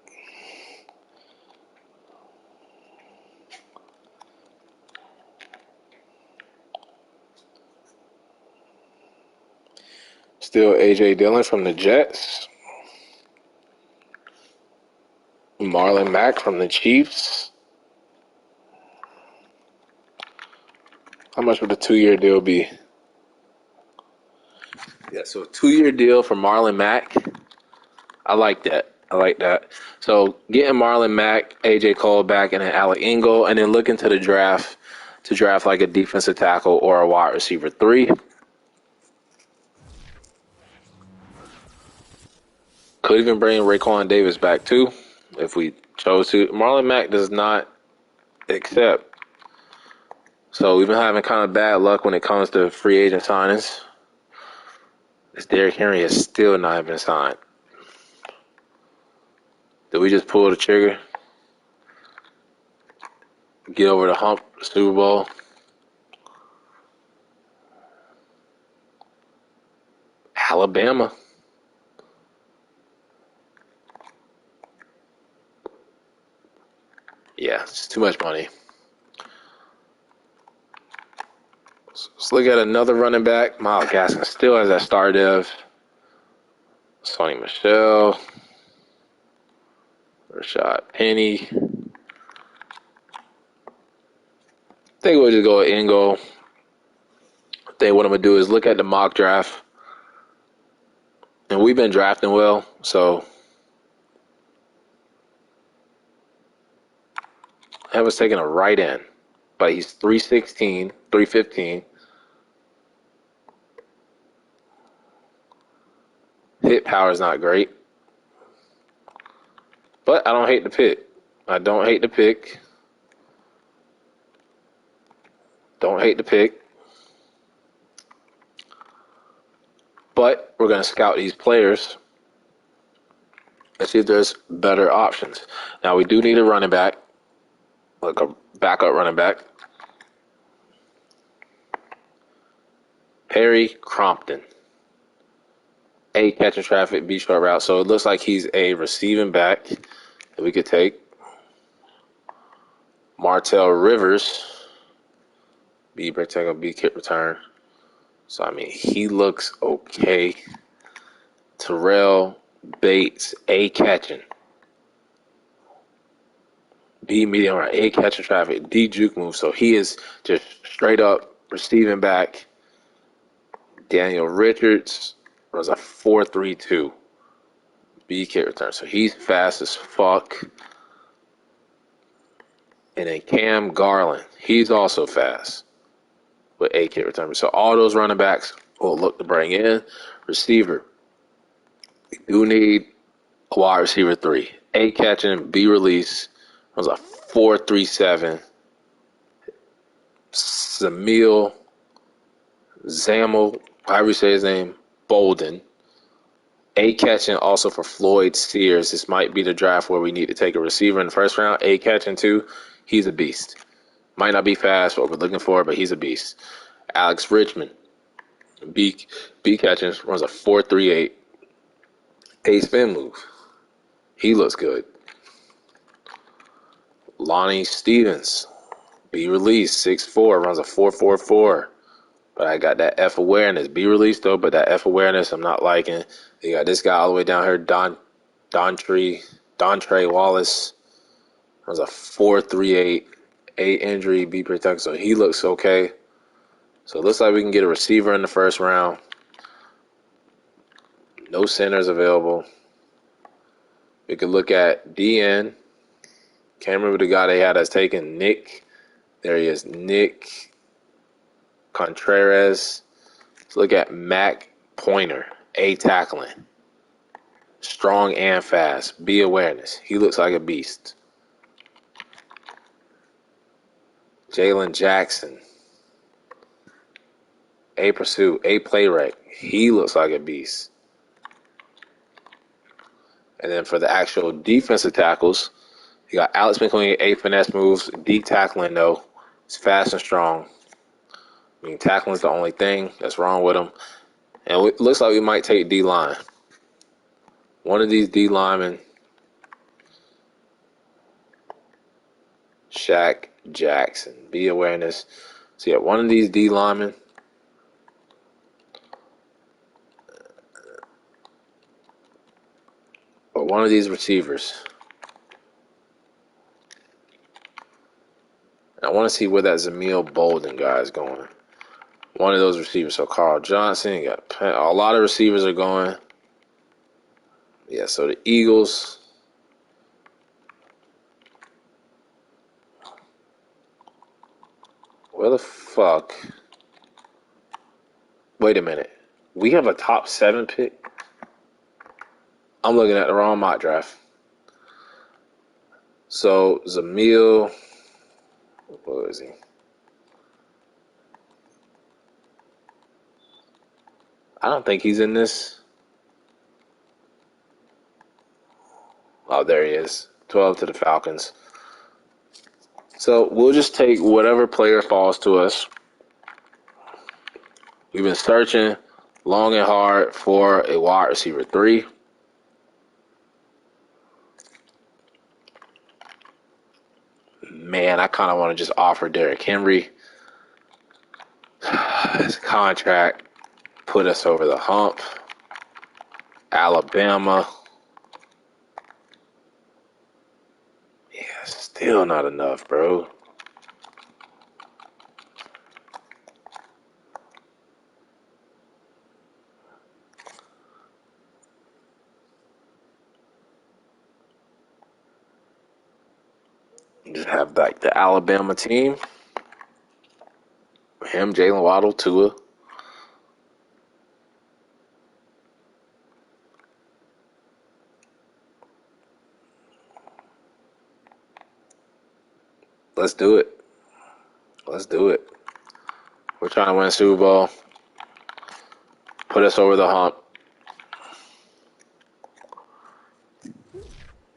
still A.J. Dillon from the Jets. Marlon Mack from the Chiefs. How much would a 2-year deal be? Yeah, so a 2-year deal for Marlon Mack. I like that. So getting Marlon Mack, A.J. Cole back, and then Alec Ingold, and then looking to the draft to draft like a defensive tackle or a wide receiver 3. Could even bring Raekwon Davis back too if we chose to. Marlon Mack does not accept. So we've been having kind of bad luck when it comes to free agent signings. This Derrick Henry has still not been signed. Did we just pull the trigger? Get over the hump, Super Bowl? Alabama. Yeah, it's too much money. Let's look at another running back. Myles Gaskin still has that star dev. Sonny Michel. Rashad Penny. I think we'll just go with Ingo. I think what I'm going to do is look at the mock draft. And we've been drafting well, so I was taking a right end, but he's 316, 315. Hit power is not great. But I don't hate the pick. Don't hate the pick. But we're going to scout these players and see if there's better options. Now, we do need a running back, like a backup running back. Perry Crompton. A, catching traffic, B, short route. So it looks like he's a receiving back that we could take. Martell Rivers. B, break tackle, B, kick return. So, I mean, he looks okay. Terrell Bates, A, catching. B, medium right, A, catching traffic, D, juke move. So he is just straight up receiving back. Daniel Richards was a 4.32. B, kick return. So he's fast as fuck. And then Cam Garland, he's also fast with A, kick return. So all those running backs will look to bring in. Receiver, we do need a wide receiver 3. A, catching, B, release. Was a 4.37. Zamel, however you say his name, Bolden. A, catching also for Floyd Sears. This might be the draft where we need to take a receiver in the first round. A, catching too. He's a beast. Might not be fast, what we're looking for, but he's a beast. Alex Richmond. B, catching, runs a 4.38. A, spin move. He looks good. Lonnie Stevens. B, release, 6'4", runs a 4.44. But I got that F awareness. B, release though, but that F awareness I'm not liking. You got this guy all the way down here, Dontre Wallace. Runs a 4.38. A, injury, B, protect. So he looks okay. So it looks like we can get a receiver in the first round. No centers available. We could look at DN. Can't remember the guy they had that's taken. Nick. There he is. Nick Contreras. Let's look at Mac Pointer. A, tackling. Strong and fast. B, awareness. He looks like a beast. Jalen Jackson. A, pursuit. A, play rec. He looks like a beast. And then for the actual defensive tackles, you got Alex McQueen, A, finesse moves. D, tackling though. He's fast and strong. I mean, tackling is the only thing that's wrong with him. And it looks like we might take D-line. One of these D-linemen, Shaq Jackson, B, awareness. So, yeah, one of these D-linemen, or one of these receivers. And I want to see where that Zamil Bolden guy is going. One of those receivers. So, Carl Johnson, you got a lot of receivers are going. Yeah, so the Eagles. Where the fuck? Wait a minute. We have a top 7 pick? I'm looking at the wrong mock draft. So, Zamil. What is he? I don't think he's in this. Oh, there he is. 12 to the Falcons. So we'll just take whatever player falls to us. We've been searching long and hard for a wide receiver 3. Man, I kind of want to just offer Derrick Henry. His contract put us over the hump. Alabama. Yeah, still not enough, bro. Just have like the Alabama team. Him, Jalen Waddle, Tua. Let's do it. Let's do it. We're trying to win a Super Bowl. Put us over the hump.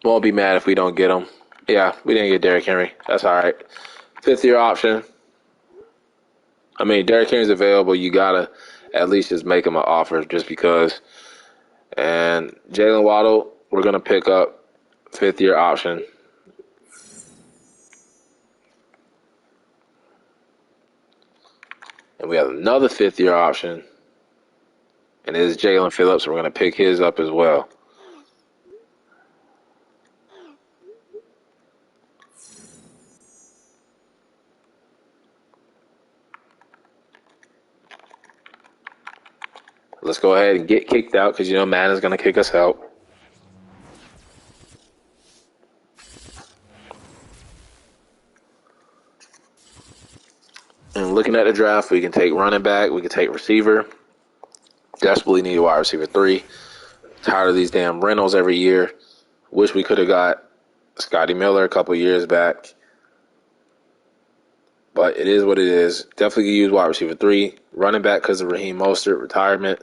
Won't be mad if we don't get him. Yeah, we didn't get Derrick Henry. That's all right. 5th-year option. I mean, Derrick Henry's available. You got to at least just make him an offer just because. And Jalen Waddle, we're going to pick up 5th-year option. And we have another 5th-year option. And it is Jalen Phillips. We're going to pick his up as well. Let's go ahead and get kicked out because, Madden's going to kick us out. And looking at the draft, we can take running back. We can take receiver. Desperately need a wide receiver 3. Tired of these damn rentals every year. Wish we could have got Scotty Miller a couple years back. But it is what it is. Definitely use wide receiver 3. Running back because of Raheem Mostert retirement.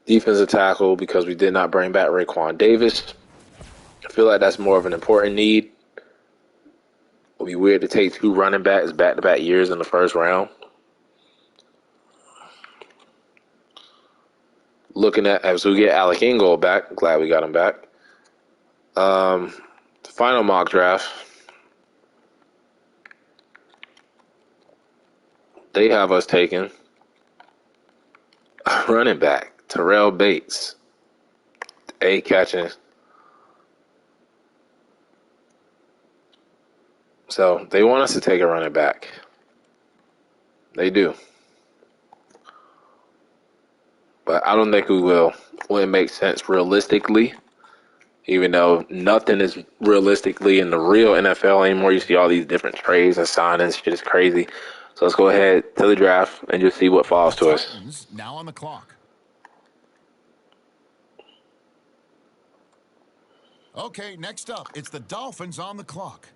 Defensive tackle because we did not bring back Raekwon Davis. I feel like that's more of an important need. It would be weird to take 2 running backs back-to-back years in the first round. Looking at as we get Alec Ingold back, glad we got him back. The final mock draft, they have us taking a running back, Terrell Bates, A catching. So they want us to take a running back. They do. But I don't think we will. Wouldn't make sense realistically. Even though nothing is realistically in the real NFL anymore. You see all these different trades and signings. Shit is crazy. So let's go ahead to the draft and just see what falls to us. Titans now on the clock. Okay, next up, it's the Dolphins on the clock.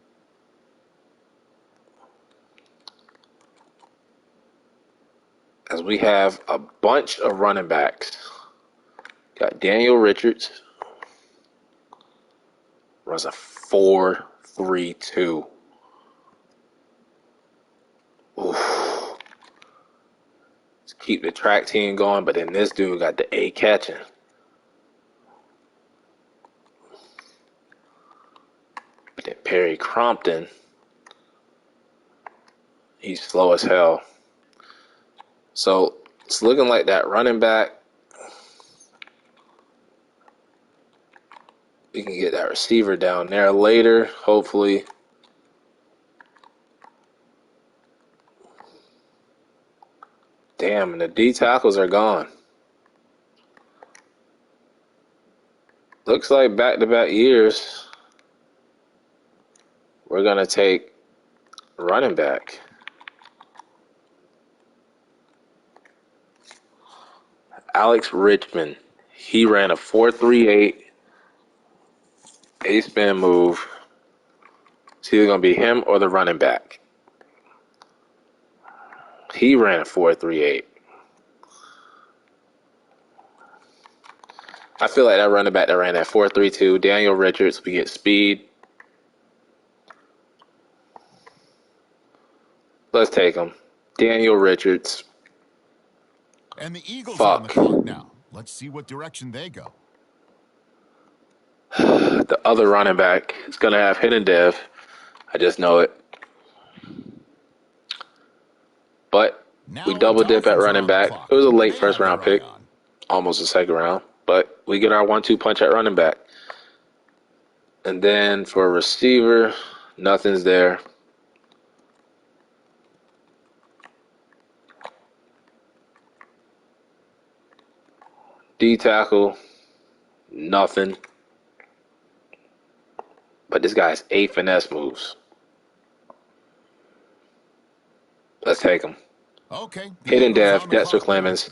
As we have a bunch of running backs. Got Daniel Richards. Runs a 4.32. Oof. Let's keep the track team going, but then this dude got the A catching. But then Perry Crompton, he's slow as hell. So it's looking like that running back. We can get that receiver down there later, hopefully. Damn, and the D tackles are gone. Looks like back-to-back years, we're going to take running back. Alex Richmond. He ran a 4.38 A-spin move. It's either going to be him or the running back. He ran a 4.38. I feel like that running back that ran that 4.32, Daniel Richards, we get speed. Let's take him. Daniel Richards. And the Eagles are on the clock now. Let's see what direction they go. The other running back is going to have hidden dev. I just know it. But we double dip at running back. It was a late first round pick. Almost a second round. But we get our 1-2 punch at running back. And then for a receiver, nothing's there. D tackle, nothing. But this guy's 8 finesse moves. Let's take him. Okay. Hidden Dev, Dexter Clemens,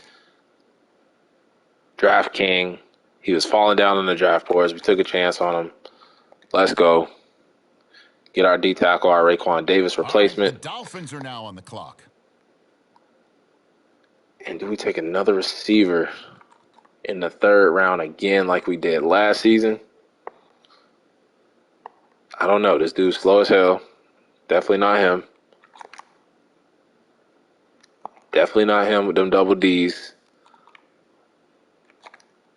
Draft King. He was falling down on the draft boards. We took a chance on him. Let's go. Get our D tackle, our Raekwon Davis replacement. Right, the Dolphins are now on the clock. And do we take another receiver in the 3rd round again like we did last season? I don't know. This dude's slow as hell. Definitely not him. Definitely not him with them double Ds.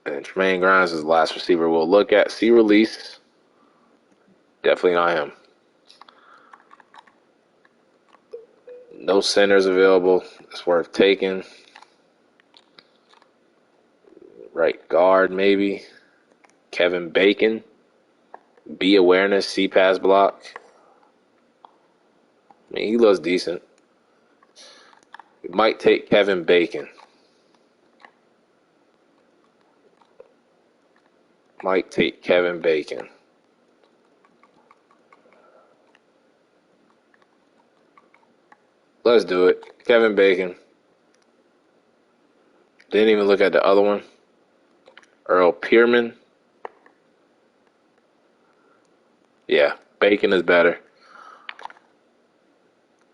And Tremaine Grimes is the last receiver we'll look at. See release. Definitely not him. No centers available. It's worth taking. Right guard, maybe. Kevin Bacon. B awareness, C pass block. I mean, he looks decent. We might take Kevin Bacon. Might take Kevin Bacon. Let's do it. Kevin Bacon. Didn't even look at the other one. Earl Pearman. Yeah, Bacon is better.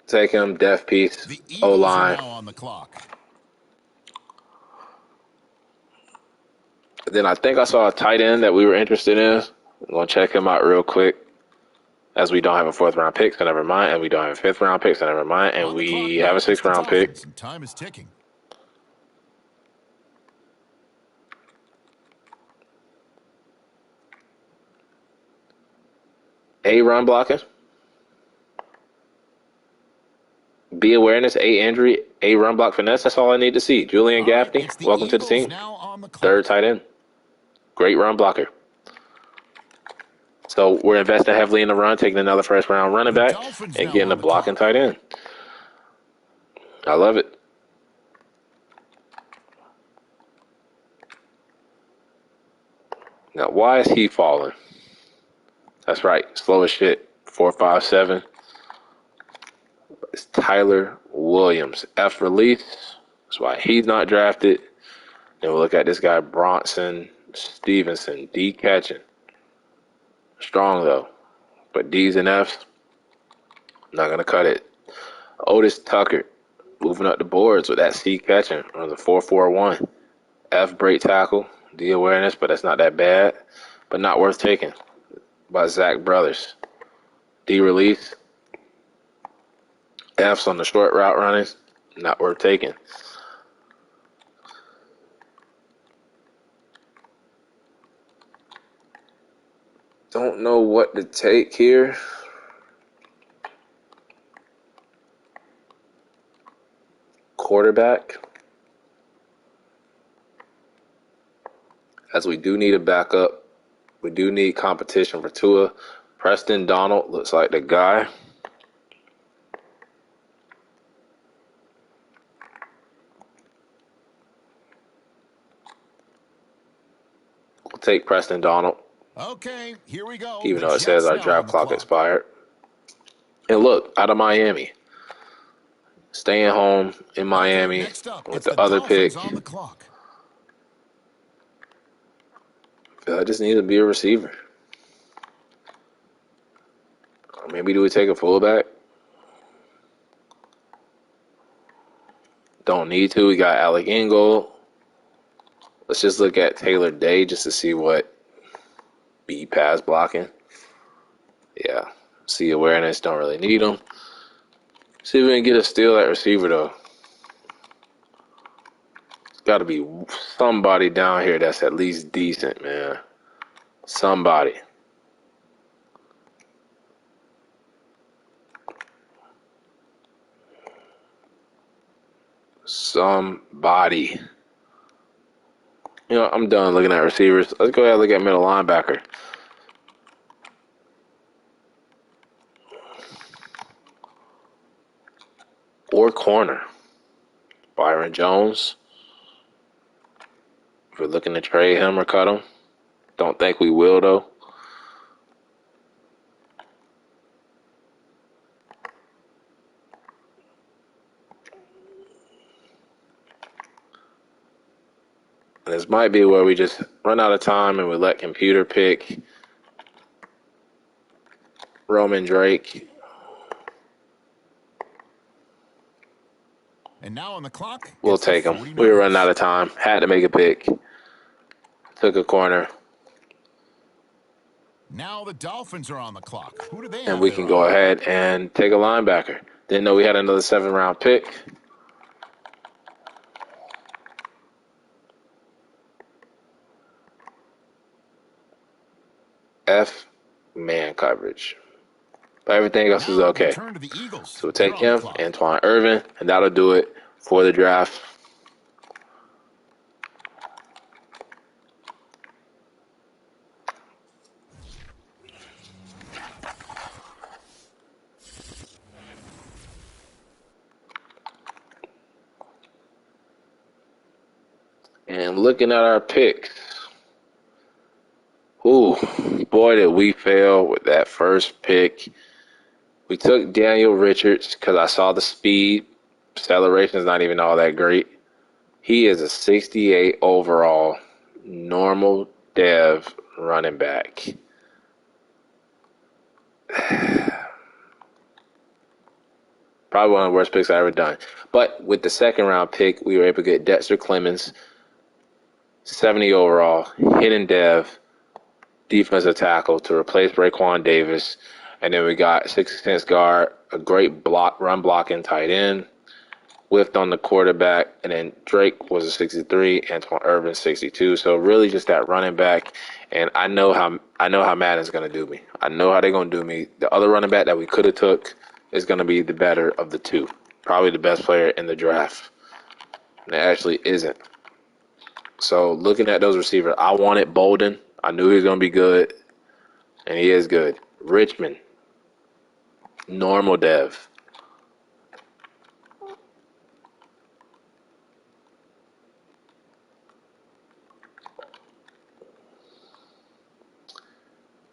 Take him, def piece, The Eagles O-line. are now on the clock. Then I think I saw a tight end that we were interested in. I'm going to check him out real quick. As we don't have a 4th round pick, so never mind. And we don't have a 5th round pick, so never mind. And we have a 6th round pick. Time is ticking. A, run blocking. B, awareness. A, injury. A, run block finesse. That's all I need to see. Julian Gaffney, welcome to the team. 3rd tight end. Great run blocker. So we're investing heavily in the run, taking another 1st round running back, and getting a blocking tight end. I love it. Now, why is he falling? That's right. Slow as shit. 4.57. It's Tyler Williams. F release. That's why he's not drafted. Then we'll look at this guy, Bronson Stevenson. D catching. Strong, though. But D's and F's, not going to cut it. Otis Tucker. Moving up the boards with that C catching on the 4.41. F break tackle. D awareness, but that's not that bad. But not worth taking by Zach Brothers. D release. F's on the short route running. Not worth taking. Don't know what to take here. Quarterback. As we do need a backup. We do need competition for Tua. Preston Donald looks like the guy. We'll take Preston Donald. Okay, here we go. Even though it says our draft clock expired. And look, out of Miami. Staying home in Miami with the other pick. I just need to be a receiver. Or maybe do we take a fullback? Don't need to. We got Alec Ingold. Let's just look at Taylor Day just to see what B pass blocking. Yeah. C awareness. Don't really need them. See if we can get a steal at receiver, though. There's got to be somebody down here that's at least decent, man. Somebody. Somebody. You know, I'm done looking at receivers. Let's go ahead and look at middle linebacker. Or corner. Byron Jones. If we're looking to trade him or cut him. Don't think we will, though. And this might be where we just run out of time and we let computer pick Roman Drake. And now on the clock, We'll it's the take him. 49ers. We were running out of time. Had to make a pick. Took a corner. Now the Dolphins are on the clock. Who do they have And we there can on? go ahead and take a linebacker. Didn't know we had another 7th-round pick. F man coverage. But everything else is Now okay. return to the Eagles. So we'll They're take on the him, clock. Antoine Irvin, and that'll do it for the draft. And looking at our picks, ooh, boy, did we fail with that first pick. We took Daniel Richards because I saw the speed. Acceleration is not even all that great. He is a 68 overall, normal dev running back. Probably one of the worst picks I've ever done. But with the 2nd-round pick, we were able to get Dexter Clemens, 70 overall, hidden dev, defensive tackle to replace Raekwon Davis. And then we got 6'6" guard, a great run blocking tight end, whiffed on the quarterback, and then Drake was a 63, Antoine Irvin 62. So really just that running back. And I know how Madden's gonna do me. I know how they're gonna do me. The other running back that we could have took is gonna be the better of the two. Probably the best player in the draft. And it actually isn't. So looking at those receivers, I wanted Bolden. I knew he was gonna be good. And he is good. Richmond. Normal dev.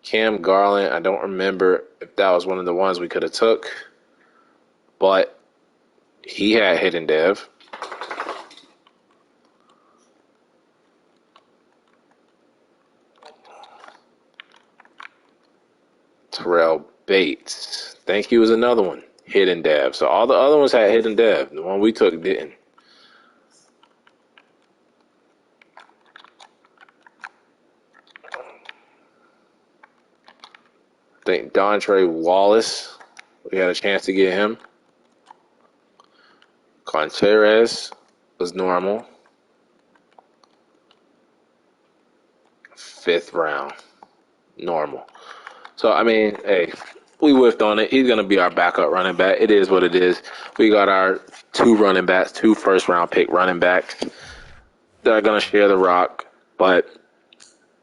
Cam Garland, I don't remember if that was one of the ones we could have took, but he had hidden dev. Terrell Bates, I think he was another one, hidden dev. So all the other ones had hidden dev. The one we took didn't. I think Dante Wallace, we had a chance to get him. Contreras was normal. 5th round, normal. So, I mean, hey, we whiffed on it. He's going to be our backup running back. It is what it is. We got our 2 running backs, 2 first-round pick running backs that are going to share the rock. But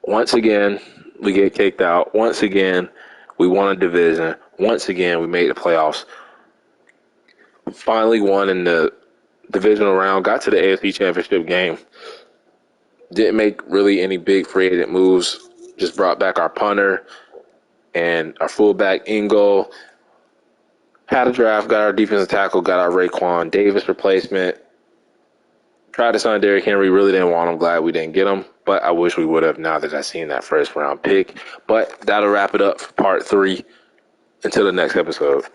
once again, we get kicked out. Once again, we won a division. Once again, we made the playoffs. Finally won in the divisional round. Got to the AFC Championship game. Didn't make really any big free agent moves. Just brought back our punter and our fullback Ingo. Had a draft, got our defensive tackle, got our Raekwon Davis replacement. Tried to sign Derrick Henry, really didn't want him. Glad we didn't get him, but I wish we would have now that I seen that 1st-round pick. But that'll wrap it up for part 3. Until the next episode.